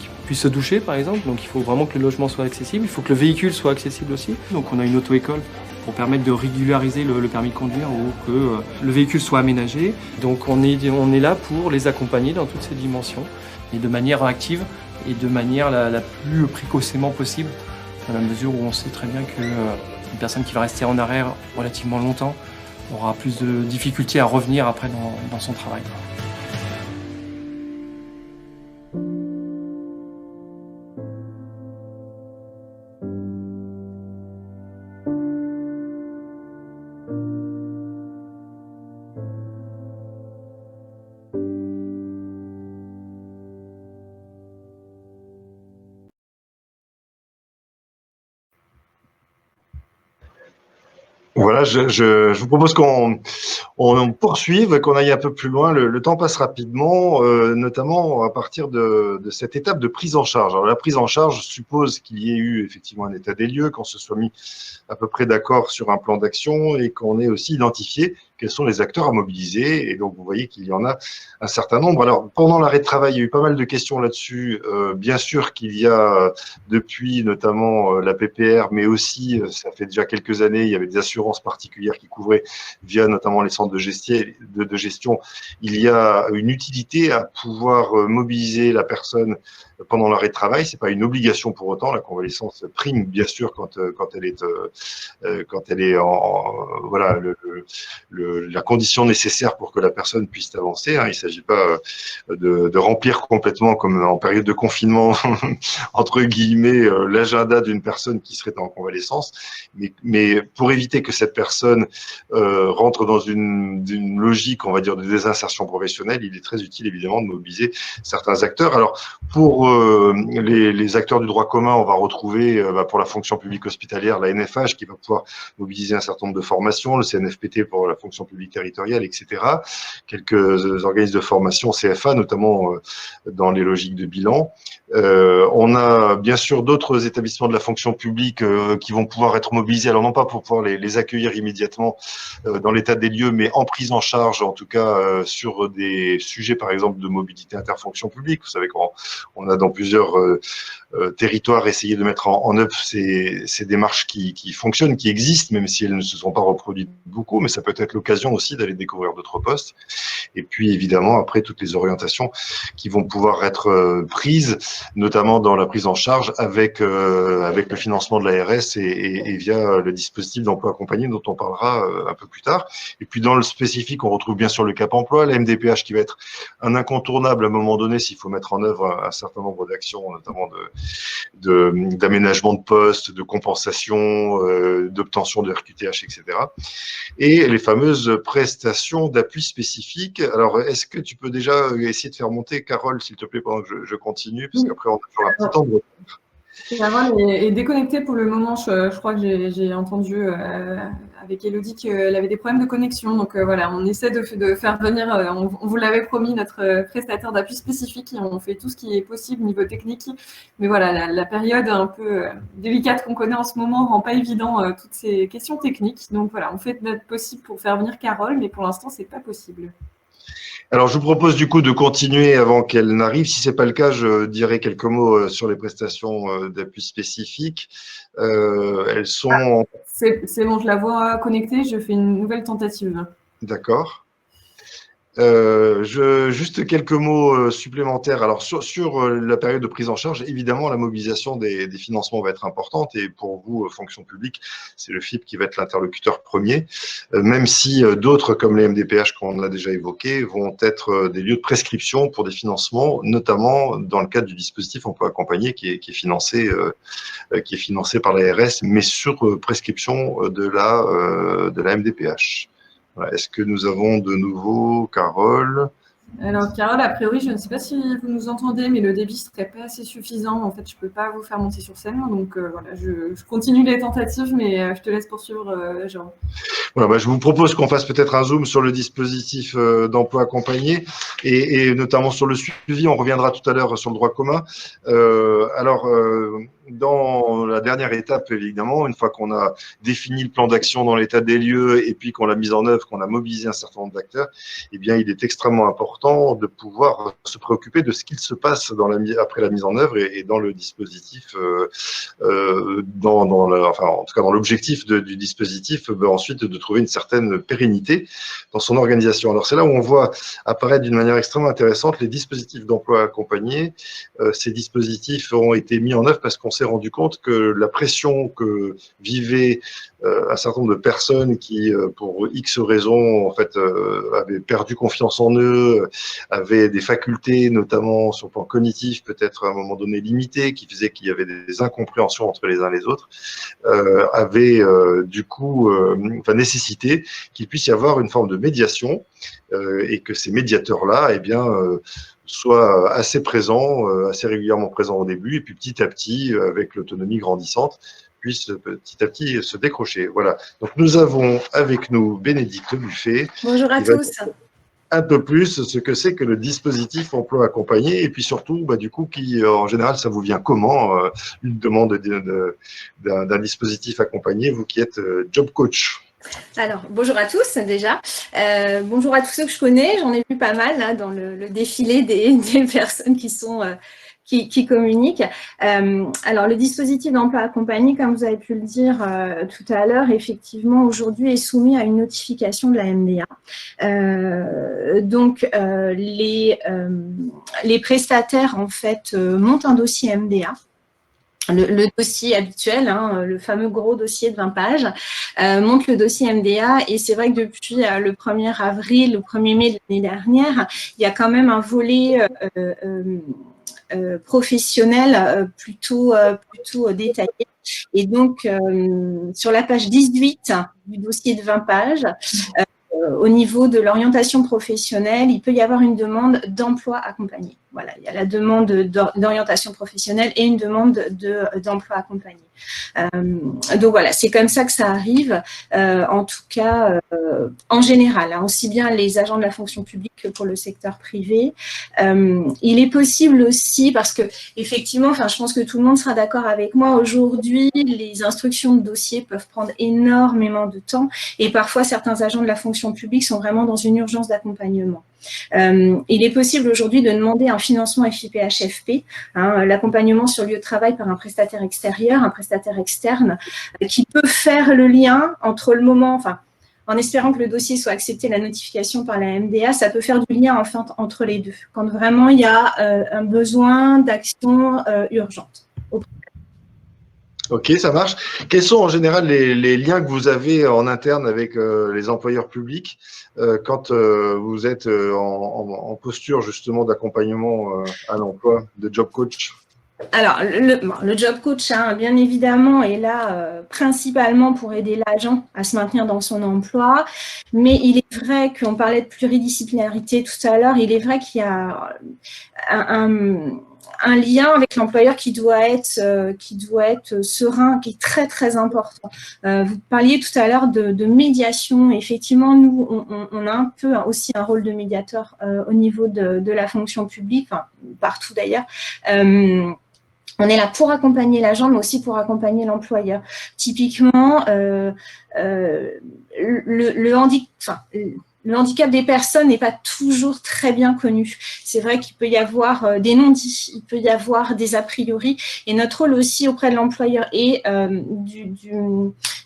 qu'ils puissent se doucher par exemple. Donc il faut vraiment que le logement soit accessible, il faut que le véhicule soit accessible aussi. Donc on a une auto-école pour permettre de régulariser le permis de conduire ou que le véhicule soit aménagé. Donc on est là pour les accompagner dans toutes ces dimensions et de manière active et de manière la plus précocement possible, dans la mesure où on sait très bien qu'une personne qui va rester en arrêt relativement longtemps aura plus de difficultés à revenir après dans son travail. Voilà, je vous propose qu'on poursuive, qu'on aille un peu plus loin. Le temps passe rapidement, notamment à partir de cette étape de prise en charge. Alors, la prise en charge suppose qu'il y ait eu effectivement un état des lieux, qu'on se soit mis à peu près d'accord sur un plan d'action et qu'on ait aussi identifié quels sont les acteurs à mobiliser. Et donc, vous voyez qu'il y en a un certain nombre. Alors, pendant l'arrêt de travail, il y a eu pas mal de questions là-dessus. Bien sûr qu'il y a depuis notamment la PPR, mais aussi, ça fait déjà quelques années, il y avait des assurances particulières qui couvraient via notamment les centres de gestion. Il y a une utilité à pouvoir mobiliser la personne pendant l'arrêt de travail. C'est pas une obligation pour autant. La convalescence prime bien sûr quand elle est en voilà la condition nécessaire pour que la personne puisse avancer. Hein. Il ne s'agit pas de remplir complètement, comme en période de confinement, entre guillemets, l'agenda d'une personne qui serait en convalescence, mais pour éviter que cette personne rentre dans une logique, on va dire, de désinsertion professionnelle, il est très utile évidemment de mobiliser certains acteurs. Alors pour les acteurs du droit commun, on va retrouver pour la fonction publique hospitalière la NFH qui va pouvoir mobiliser un certain nombre de formations, le CNFPT pour la fonction publique territoriale, etc. Quelques organismes de formation CFA, notamment dans les logiques de bilan. On a bien sûr d'autres établissements de la fonction publique qui vont pouvoir être mobilisés, alors non pas pour pouvoir les accueillir immédiatement dans l'état des lieux, mais en prise en charge, en tout cas sur des sujets, par exemple, de mobilité interfonction publique. Vous savez qu'on a dans plusieurs territoires essayé de mettre en œuvre ces démarches qui fonctionnent, qui existent, même si elles ne se sont pas reproduites beaucoup, mais ça peut être l'occasion aussi d'aller découvrir d'autres postes. Et puis évidemment, après, toutes les orientations qui vont pouvoir être prises, notamment dans la prise en charge avec le financement de l'ARS et via le dispositif d'emploi accompagné dont on parlera un peu plus tard. Et puis dans le spécifique, on retrouve bien sûr le Cap Emploi, la MDPH qui va être un incontournable à un moment donné s'il faut mettre en œuvre un certain nombre d'actions, notamment d'aménagement de postes, de compensation, d'obtention de RQTH, etc. Et les fameuses prestations d'appui spécifiques. Alors, est-ce que tu peux déjà essayer de faire monter, Carole, s'il te plaît, pendant que je continue, parce qu'après, on a un petit temps de retard. Carole est déconnectée pour le moment. Je crois que j'ai entendu avec Elodie qu'elle avait des problèmes de connexion. Donc voilà, on essaie de faire venir, on vous l'avait promis, notre prestataire d'appui spécifique et on fait tout ce qui est possible au niveau technique. Mais voilà, la période un peu délicate qu'on connaît en ce moment rend pas évident toutes ces questions techniques. Donc voilà, on fait notre possible pour faire venir Carole, mais pour l'instant, c'est pas possible. Alors, je vous propose du coup de continuer avant qu'elle n'arrive. Si c'est pas le cas, je dirai quelques mots sur les prestations d'appui spécifiques. Elles sont… C'est bon, je la vois connectée. Je fais une nouvelle tentative. D'accord. Juste quelques mots supplémentaires. Alors sur la période de prise en charge, évidemment la mobilisation des financements va être importante et pour vous, fonction publique, c'est le FIP qui va être l'interlocuteur premier, même si d'autres comme les MDPH qu'on a déjà évoqués vont être des lieux de prescription pour des financements, notamment dans le cadre du dispositif emploi accompagné qui est financé par l'ARS, mais sur prescription de la MDPH. Est-ce que nous avons de nouveau Carole? Alors, Carole, a priori, je ne sais pas si vous nous entendez, mais le débit ne serait pas assez suffisant. En fait, je ne peux pas vous faire monter sur scène. Donc, voilà, je continue les tentatives, mais je te laisse poursuivre, Jean. Voilà, je vous propose qu'on fasse peut-être un zoom sur le dispositif d'emploi accompagné et notamment sur le suivi. On reviendra tout à l'heure sur le droit commun. Dans la dernière étape, évidemment, une fois qu'on a défini le plan d'action dans l'état des lieux et puis qu'on l'a mis en œuvre, qu'on a mobilisé un certain nombre d'acteurs, eh bien, il est extrêmement important de pouvoir se préoccuper de ce qu'il se passe après la mise en œuvre et dans le dispositif, en tout cas dans l'objectif du dispositif, ensuite de trouver une certaine pérennité dans son organisation. Alors, c'est là où on voit apparaître d'une manière extrêmement intéressante les dispositifs d'emploi accompagnés. Ces dispositifs ont été mis en œuvre parce qu'on s'est rendu compte que la pression que vivaient un certain nombre de personnes qui, pour X raisons, en fait, avaient perdu confiance en eux, avaient des facultés, notamment sur le plan cognitif, peut-être à un moment donné limitées, qui faisaient qu'il y avait des incompréhensions entre les uns et les autres, avaient du coup nécessité qu'il puisse y avoir une forme de médiation et que ces médiateurs-là, eh bien, soit assez présent, assez régulièrement présent au début, et puis petit à petit, avec l'autonomie grandissante, puisse petit à petit se décrocher. Voilà. Donc nous avons avec nous Bénédicte Buffet. Bonjour à tous. Un peu plus ce que c'est que le dispositif emploi accompagné, et puis surtout, du coup, qui en général, ça vous vient comment, une demande d'un dispositif accompagné, vous qui êtes job coach? Alors, bonjour à tous déjà. Bonjour à tous ceux que je connais. J'en ai vu pas mal là, dans le défilé des personnes qui communiquent. Alors, le dispositif d'emploi accompagné, comme vous avez pu le dire tout à l'heure, effectivement, aujourd'hui est soumis à une notification de la MDA. Donc, les prestataires, en fait, montent un dossier MDA. le dossier habituel, hein, le fameux gros dossier de 20 pages, monte le dossier MDA. Et c'est vrai que depuis le 1er avril, le 1er mai de l'année dernière, il y a quand même un volet professionnel plutôt détaillé. Et donc, sur la page 18 du dossier de 20 pages, au niveau de l'orientation professionnelle, il peut y avoir une demande d'emploi accompagné. Voilà, il y a la demande d'orientation professionnelle et une demande d'emploi accompagné. Donc voilà, c'est comme ça que ça arrive, en tout cas en général, hein, aussi bien les agents de la fonction publique que pour le secteur privé. Il est possible aussi, parce que effectivement, je pense que tout le monde sera d'accord avec moi, aujourd'hui, les instructions de dossier peuvent prendre énormément de temps et parfois certains agents de la fonction publique sont vraiment dans une urgence d'accompagnement. Il est possible aujourd'hui de demander un financement FIPHFP, hein, l'accompagnement sur lieu de travail par un prestataire extérieur, un prestataire externe, qui peut faire le lien entre le moment, en espérant que le dossier soit accepté, la notification par la MDA, ça peut faire du lien enfin entre les deux, quand vraiment il y a un besoin d'action urgente. Ok, ça marche. Quels sont en général les liens que vous avez en interne avec les employeurs publics quand vous êtes en posture justement d'accompagnement à l'emploi, de job coach? Alors, le job coach, hein, bien évidemment, est là principalement pour aider l'agent à se maintenir dans son emploi. Mais il est vrai qu'on parlait de pluridisciplinarité tout à l'heure, il est vrai qu'il y a un lien avec l'employeur qui doit être serein, qui est très, très important. Vous parliez tout à l'heure de médiation. Effectivement, nous, on a un peu aussi un rôle de médiateur au niveau de la fonction publique, partout d'ailleurs. On est là pour accompagner l'agent, mais aussi pour accompagner l'employeur. Typiquement, le handicap des personnes n'est pas toujours très bien connu. C'est vrai qu'il peut y avoir des non-dits, il peut y avoir des a priori. Et notre rôle aussi auprès de l'employeur et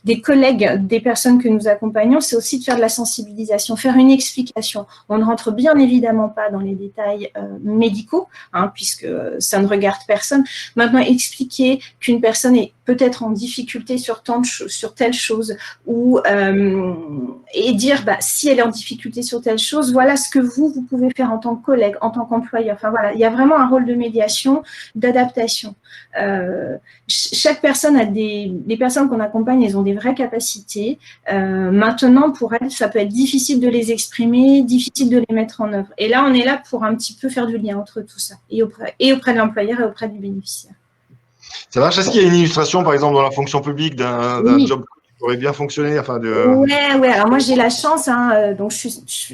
des collègues, des personnes que nous accompagnons, c'est aussi de faire de la sensibilisation, faire une explication. On ne rentre bien évidemment pas dans les détails médicaux, hein, puisque ça ne regarde personne. Maintenant, expliquer qu'une personne est peut-être en difficulté sur telle chose, ou et dire si elle est en difficulté sur telle chose, voilà ce que vous pouvez faire en tant que collègue, en tant qu'employeur. Voilà, il y a vraiment un rôle de médiation, d'adaptation. Chaque personne a les personnes qu'on accompagne, elles ont des vraies capacités. Maintenant, pour elles, ça peut être difficile de les exprimer, difficile de les mettre en œuvre. Et là, on est là pour un petit peu faire du lien entre tout ça, et auprès de l'employeur et auprès du bénéficiaire. Ça marche. Est-ce qu'il y a une illustration, par exemple, dans la fonction publique d'un job qui aurait bien fonctionné, Ouais. Alors moi, j'ai la chance, donc je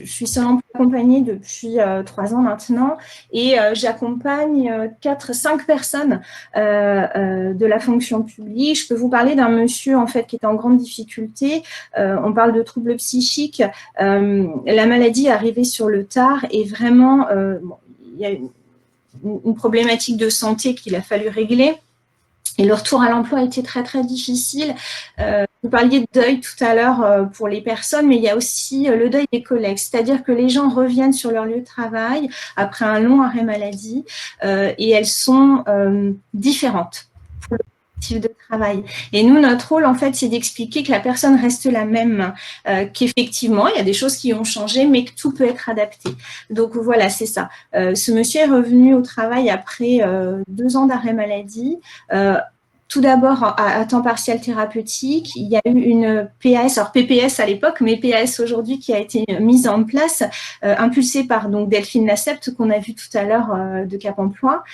suis seul emploi accompagnée depuis 3 ans maintenant, et j'accompagne 4-5 personnes de la fonction publique. Je peux vous parler d'un monsieur en fait qui est en grande difficulté. On parle de troubles psychiques. La maladie est arrivée sur le tard, et vraiment, il y a une problématique de santé qu'il a fallu régler. Et le retour à l'emploi a été très, très difficile. Vous parliez de deuil tout à l'heure pour les personnes, mais il y a aussi le deuil des collègues. C'est-à-dire que les gens reviennent sur leur lieu de travail après un long arrêt maladie et elles sont différentes pour le collectif de travail. Et nous, notre rôle, en fait, c'est d'expliquer que la personne reste la même, qu'effectivement, il y a des choses qui ont changé, mais que tout peut être adapté. Donc, voilà, c'est ça. Ce monsieur est revenu au travail après 2 ans d'arrêt maladie. Tout d'abord à temps partiel thérapeutique, il y a eu une PAS, alors PPS à l'époque, mais PAS aujourd'hui qui a été mise en place, impulsée par donc Delphine Lacept qu'on a vu tout à l'heure de Cap Emploi.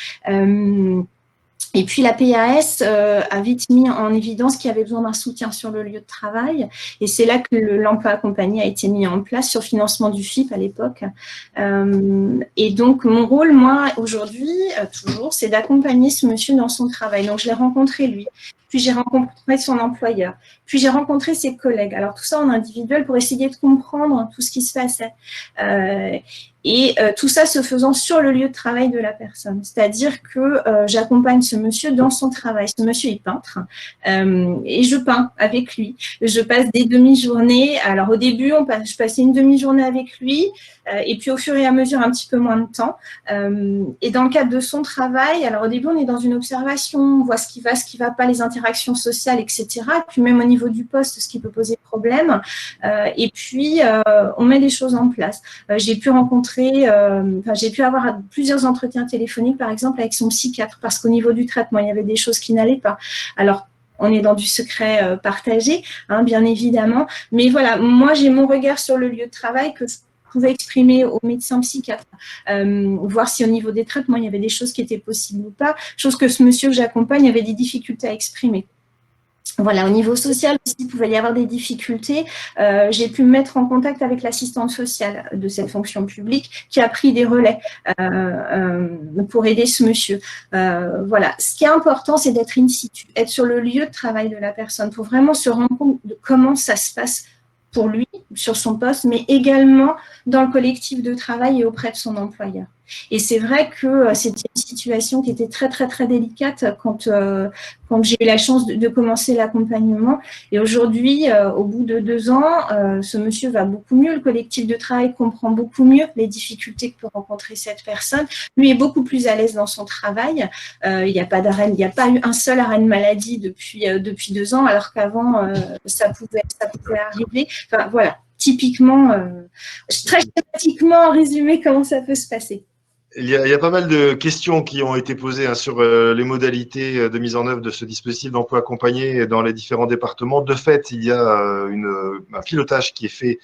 Et puis la PAS a vite mis en évidence qu'il y avait besoin d'un soutien sur le lieu de travail. Et c'est là que l'emploi accompagné a été mis en place sur financement du FIP à l'époque. Et donc mon rôle, moi, aujourd'hui, toujours, c'est d'accompagner ce monsieur dans son travail. Donc je l'ai rencontré lui. puis j'ai rencontré son employeur, puis j'ai rencontré ses collègues. Alors tout ça en individuel pour essayer de comprendre tout ce qui se passait. Tout ça se faisant sur le lieu de travail de la personne. C'est-à-dire que j'accompagne ce monsieur dans son travail. Ce monsieur est peintre et je peins avec lui. Je passe des demi-journées. Alors au début, je passais une demi-journée avec lui et puis au fur et à mesure, un petit peu moins de temps. Et dans le cadre de son travail, alors au début, on est dans une observation, on voit ce qui va pas, les interactions sociales, etc. Et puis même au niveau du poste, ce qui peut poser problème. Et puis, on met les choses en place. J'ai pu avoir plusieurs entretiens téléphoniques, par exemple, avec son psychiatre, parce qu'au niveau du traitement, il y avait des choses qui n'allaient pas. Alors, on est dans du secret partagé, hein, bien évidemment. Mais voilà, moi, j'ai mon regard sur le lieu de travail que je pouvais exprimer au médecin psychiatre, voir si au niveau des traitements, il y avait des choses qui étaient possibles ou pas, chose que ce monsieur que j'accompagne avait des difficultés à exprimer. Voilà, au niveau social aussi, il pouvait y avoir des difficultés. J'ai pu me mettre en contact avec l'assistante sociale de cette fonction publique qui a pris des relais pour aider ce monsieur. Voilà, ce qui est important, c'est d'être in situ, être sur le lieu de travail de la personne pour vraiment se rendre compte de comment ça se passe pour lui, sur son poste, mais également dans le collectif de travail et auprès de son employeur. Et c'est vrai que c'était une situation qui était très, très, très délicate quand j'ai eu la chance de commencer l'accompagnement. Et aujourd'hui, au bout de 2 ans, ce monsieur va beaucoup mieux. Le collectif de travail comprend beaucoup mieux les difficultés que peut rencontrer cette personne. Lui est beaucoup plus à l'aise dans son travail. Il n'y a pas d'arrêt, il n'y a pas eu un seul arrêt de maladie depuis 2 ans, alors qu'avant, ça pouvait arriver. Enfin, voilà, typiquement, très schématiquement, en résumé, comment ça peut se passer. Il y a pas mal de questions qui ont été posées sur les modalités de mise en œuvre de ce dispositif d'emploi accompagné dans les différents départements. De fait, il y a un pilotage qui est fait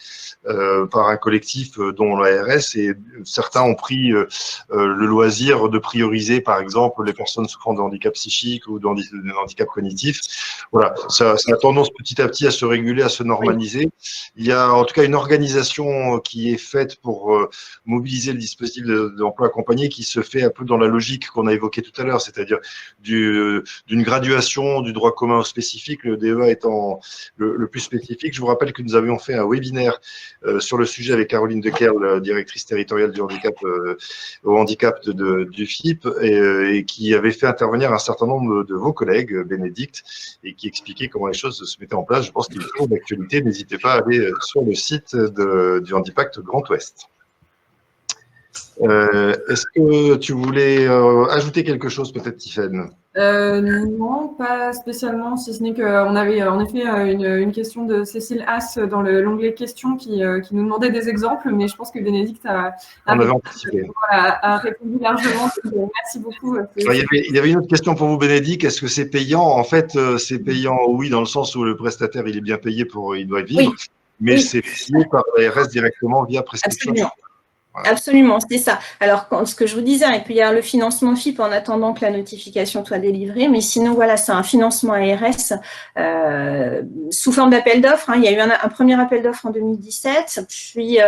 par un collectif dont l'ARS, et certains ont pris le loisir de prioriser, par exemple, les personnes souffrant de handicap psychique ou de handicap cognitif. Voilà, ça a tendance petit à petit à se réguler, à se normaliser. Il y a en tout cas une organisation qui est faite pour mobiliser le dispositif d'emploi accompagné qui se fait un peu dans la logique qu'on a évoquée tout à l'heure, c'est-à-dire d'une graduation du droit commun au spécifique, le DEA étant le plus spécifique. Je vous rappelle que nous avions fait un webinaire sur le sujet avec Caroline Dekerl, directrice territoriale du handicap au handicap du FIP, et qui avait fait intervenir un certain nombre de vos collègues, Bénédicte, et qui expliquait comment les choses se mettaient en place. Je pense qu'il est toujours d'actualité. N'hésitez pas à aller sur le site du Handipact Grand Ouest. Est-ce que tu voulais ajouter quelque chose, peut-être, Tiffaine? Non, pas spécialement, si ce n'est qu'on avait en effet une question de Cécile Haas dans l'onglet questions qui nous demandait des exemples, mais je pense que Bénédicte a répondu largement. Merci beaucoup. Il y avait une autre question pour vous, Bénédicte. Est-ce que c'est payant? En fait, c'est payant, oui, dans le sens où le prestataire, il est bien payé il doit vivre, oui. Mais oui, c'est payé par l'ARS directement via prescription. Absolument. Voilà. Absolument, c'est ça. Alors, ce que je vous disais, il peut y avoir le financement FIP en attendant que la notification soit délivrée, mais sinon, voilà, c'est un financement ARS sous forme d'appel d'offres. Hein. Il y a eu un premier appel d'offres en 2017, puis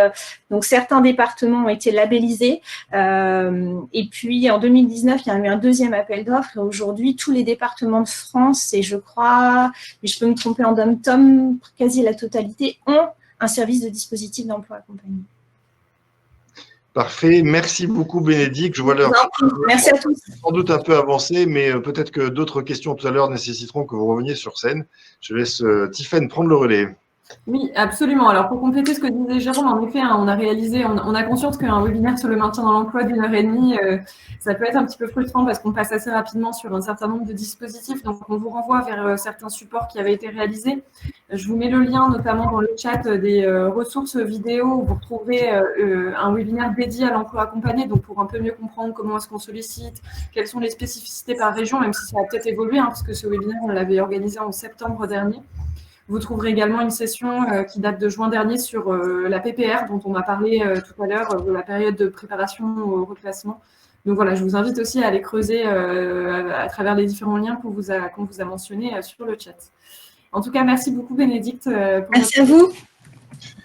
donc certains départements ont été labellisés, et puis en 2019, il y a eu un deuxième appel d'offres, et aujourd'hui, tous les départements de France, et je crois, mais je peux me tromper en dom-tom, quasi la totalité, ont un service de dispositif d'emploi accompagné. Parfait. Merci beaucoup, Bénédicte. Je vois l'heure. Merci à tous. Sans doute un peu avancé, mais peut-être que d'autres questions tout à l'heure nécessiteront que vous reveniez sur scène. Je laisse Tiffaine prendre le relais. Oui, absolument. Alors, pour compléter ce que disait Jérôme, en effet, on a conscience qu'un webinaire sur le maintien dans l'emploi d'1h30, ça peut être un petit peu frustrant parce qu'on passe assez rapidement sur un certain nombre de dispositifs. Donc, on vous renvoie vers certains supports qui avaient été réalisés. Je vous mets le lien, notamment dans le chat, des ressources vidéo où vous retrouverez un webinaire dédié à l'emploi accompagné, donc pour un peu mieux comprendre comment est-ce qu'on sollicite, quelles sont les spécificités par région, même si ça a peut-être évolué, hein, parce que ce webinaire, on l'avait organisé en septembre dernier. Vous trouverez également une session qui date de juin dernier sur la PPR, dont on a parlé tout à l'heure, la période de préparation au reclassement. Donc voilà, je vous invite aussi à aller creuser à travers les différents liens qu'on vous a mentionnés sur le chat. En tout cas, merci beaucoup, Bénédicte. Merci à vous.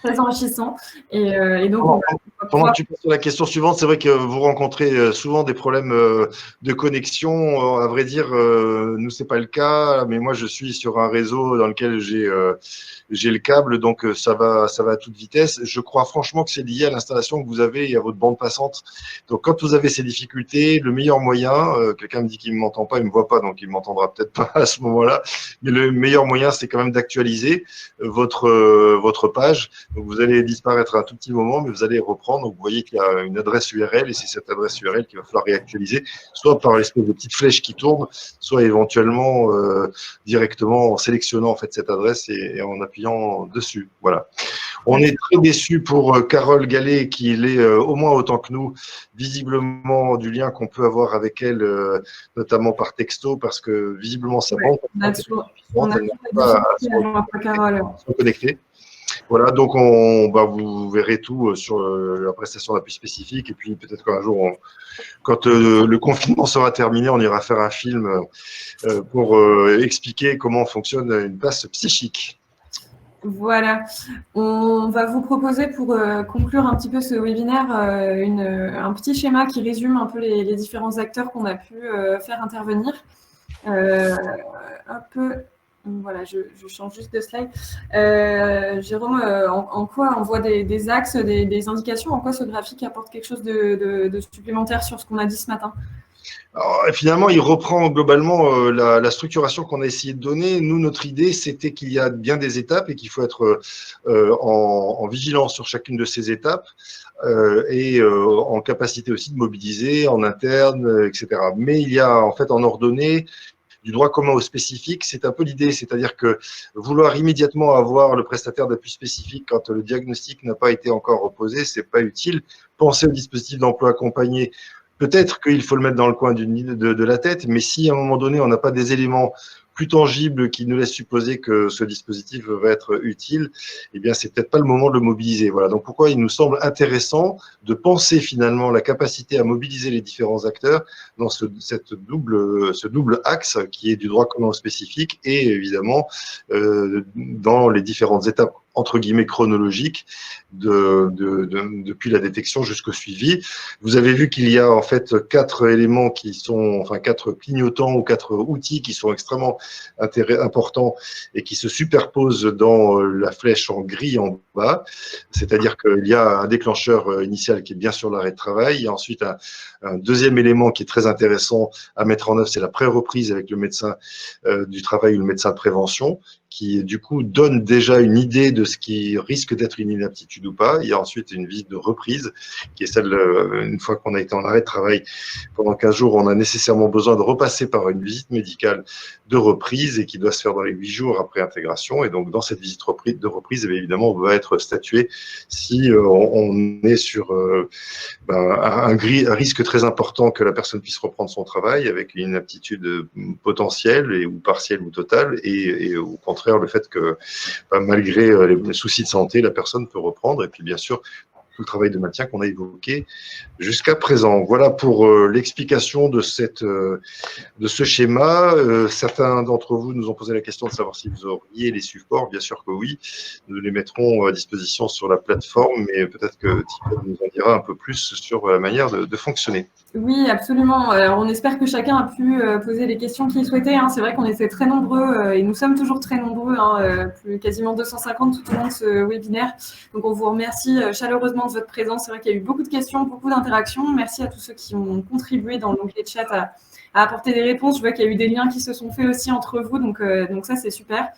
très enrichissant. Et donc, on va Pendant que tu passes à la question suivante, c'est vrai que vous rencontrez souvent des problèmes de connexion. À vrai dire, nous, c'est pas le cas, mais moi, je suis sur un réseau dans lequel j'ai le câble, donc ça va à toute vitesse. Je crois franchement que c'est lié à l'installation que vous avez et à votre bande passante. Donc, quand vous avez ces difficultés, le meilleur moyen, quelqu'un me dit qu'il ne m'entend pas, il ne me voit pas, donc il ne m'entendra peut-être pas à ce moment-là, mais le meilleur moyen, c'est quand même d'actualiser votre page. Donc, vous allez disparaître un tout petit moment, mais vous allez reprendre. Donc, vous voyez qu'il y a une adresse URL et c'est cette adresse URL qu'il va falloir réactualiser, soit par l'espèce de petite flèche qui tourne, soit éventuellement directement en sélectionnant en fait cette adresse et en appuyant dessus. Voilà. On est très déçus pour Carole Gallet, qui l'est au moins autant que nous, visiblement du lien qu'on peut avoir avec elle, notamment par texto, parce que visiblement ça manque. On a pas Carole. Connecter. Voilà, donc vous verrez tout sur la prestation d'appui spécifique et puis peut-être qu'un jour, quand le confinement sera terminé, on ira faire un film pour expliquer comment fonctionne une passe psychique. Voilà, on va vous proposer pour conclure un petit peu ce webinaire un petit schéma qui résume un peu les différents acteurs qu'on a pu faire intervenir. Voilà, je change juste de slide. Jérôme, en quoi on voit des axes, des indications, en quoi ce graphique apporte quelque chose de supplémentaire sur ce qu'on a dit ce matin? Alors, finalement, il reprend globalement la structuration qu'on a essayé de donner. Nous, notre idée, c'était qu'il y a bien des étapes et qu'il faut être en vigilance sur chacune de ces étapes et en capacité aussi de mobiliser en interne, etc. Mais il y a en fait en ordonnée du droit commun au spécifique, c'est un peu l'idée, c'est-à-dire que vouloir immédiatement avoir le prestataire d'appui spécifique quand le diagnostic n'a pas été encore reposé, c'est pas utile. Pensez au dispositif d'emploi accompagné. Peut-être qu'il faut le mettre dans le coin de la tête, mais si à un moment donné, on n'a pas des éléments plus tangibles qui nous laissent supposer que ce dispositif va être utile, eh bien, c'est peut-être pas le moment de le mobiliser. Voilà. Donc, pourquoi il nous semble intéressant de penser finalement la capacité à mobiliser les différents acteurs dans ce double axe qui est du droit commun spécifique et évidemment dans les différentes étapes entre guillemets chronologique depuis la détection jusqu'au suivi. Vous avez vu qu'il y a en fait 4 éléments qui sont, enfin 4 clignotants ou 4 outils qui sont extrêmement importants et qui se superposent dans la flèche en gris en bas. C'est-à-dire qu'il y a un déclencheur initial qui est bien sûr l'arrêt de travail. Il y a ensuite un deuxième élément qui est très intéressant à mettre en œuvre, c'est la pré-reprise avec le médecin du travail ou le médecin de prévention, qui du coup donne déjà une idée de ce qui risque d'être une inaptitude ou pas. Il y a ensuite une visite de reprise, qui est celle, une fois qu'on a été en arrêt de travail pendant 15 jours, on a nécessairement besoin de repasser par une visite médicale de reprise et qui doit se faire dans les 8 jours après intégration. Et donc, dans cette visite de reprise, évidemment, on va être statué si on est sur un risque très important que la personne puisse reprendre son travail avec une inaptitude potentielle ou partielle ou totale et au contraire, le fait que malgré les soucis de santé, la personne peut reprendre. Et puis, bien sûr, tout le travail de maintien qu'on a évoqué jusqu'à présent. Voilà pour l'explication de ce schéma. Certains d'entre vous nous ont posé la question de savoir si vous auriez les supports. Bien sûr que oui. Nous les mettrons à disposition sur la plateforme, mais peut-être que Thibaut nous en dira un peu plus sur la manière de fonctionner. Oui, absolument. On espère que chacun a pu poser les questions qu'il souhaitait. C'est vrai qu'on était très nombreux et nous sommes toujours très nombreux, quasiment 250 tout au long de ce webinaire. Donc, on vous remercie chaleureusement de votre présence. C'est vrai qu'il y a eu beaucoup de questions, beaucoup d'interactions. Merci à tous ceux qui ont contribué dans l'onglet chat à apporter des réponses. Je vois qu'il y a eu des liens qui se sont faits aussi entre vous, donc ça, c'est super.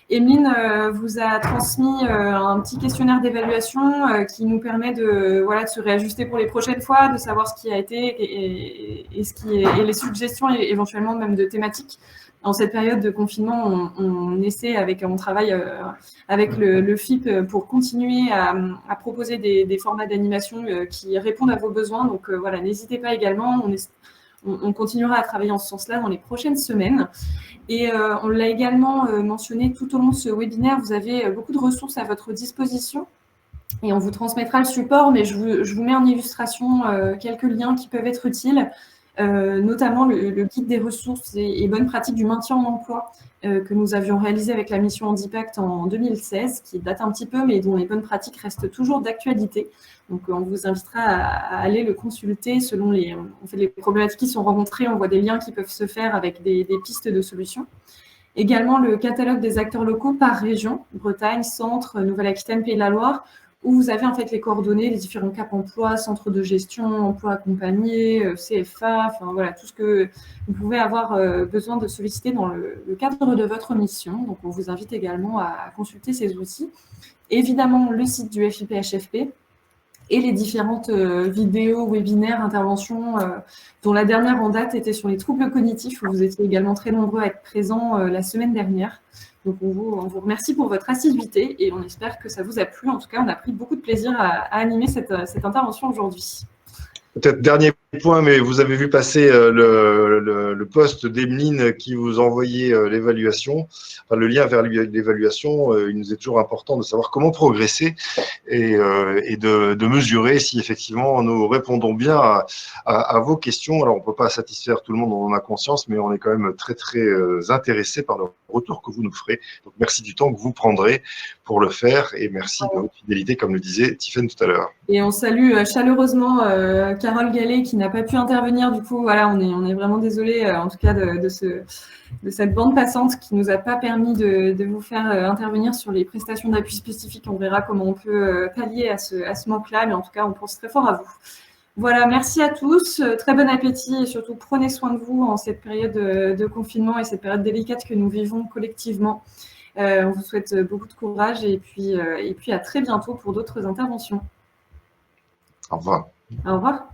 Emeline vous a transmis un petit questionnaire d'évaluation qui nous permet de se réajuster pour les prochaines fois, de savoir ce qui a été et les suggestions et éventuellement même de thématiques. En cette période de confinement, on travaille avec le FIP pour continuer à proposer des formats d'animation qui répondent à vos besoins. Donc voilà, n'hésitez pas également. On continuera à travailler en ce sens-là dans les prochaines semaines. Et on l'a également mentionné tout au long de ce webinaire, vous avez beaucoup de ressources à votre disposition et on vous transmettra le support, mais je vous mets en illustration quelques liens qui peuvent être utiles. notamment le guide des ressources et bonnes pratiques du maintien en emploi que nous avions réalisé avec la mission Handipact en 2016, qui date un petit peu, mais dont les bonnes pratiques restent toujours d'actualité. Donc, on vous invitera à aller le consulter selon les problématiques qui sont rencontrées. On voit des liens qui peuvent se faire avec des pistes de solutions. Également, le catalogue des acteurs locaux par région, Bretagne, Centre, Nouvelle-Aquitaine, Pays de la Loire, où vous avez en fait les coordonnées, les différents caps emploi, centres de gestion, emploi accompagné, CFA, enfin voilà, tout ce que vous pouvez avoir besoin de solliciter dans le cadre de votre mission. Donc, on vous invite également à consulter ces outils. Évidemment, le site du FIPHFP et les différentes vidéos, webinaires, interventions, dont la dernière en date était sur les troubles cognitifs, où vous étiez également très nombreux à être présents la semaine dernière. Donc, on vous remercie pour votre assiduité et on espère que ça vous a plu. En tout cas, on a pris beaucoup de plaisir à animer cette intervention aujourd'hui. Peut-être dernier point, mais vous avez vu passer le post d'Emeline qui vous envoyait l'évaluation, enfin, le lien vers l'évaluation. Il nous est toujours important de savoir comment progresser et de mesurer si effectivement nous répondons bien à vos questions. Alors, on ne peut pas satisfaire tout le monde, on en a conscience, mais on est quand même très, très intéressé par le retour que vous nous ferez. Donc, merci du temps que vous prendrez pour le faire et merci de votre fidélité, comme le disait Tiffaine tout à l'heure. Et on salue chaleureusement Carole Gallet qui n'a pas pu intervenir. Du coup, voilà, on est vraiment désolé en tout cas de cette bande passante qui nous a pas permis de vous faire intervenir sur les prestations d'appui spécifiques. On verra comment on peut pallier à ce manque-là, mais en tout cas, on pense très fort à vous. Voilà, merci à tous. Très bon appétit et surtout prenez soin de vous en cette période de confinement et cette période délicate que nous vivons collectivement. On vous souhaite beaucoup de courage et puis à très bientôt pour d'autres interventions. Au revoir. Au revoir.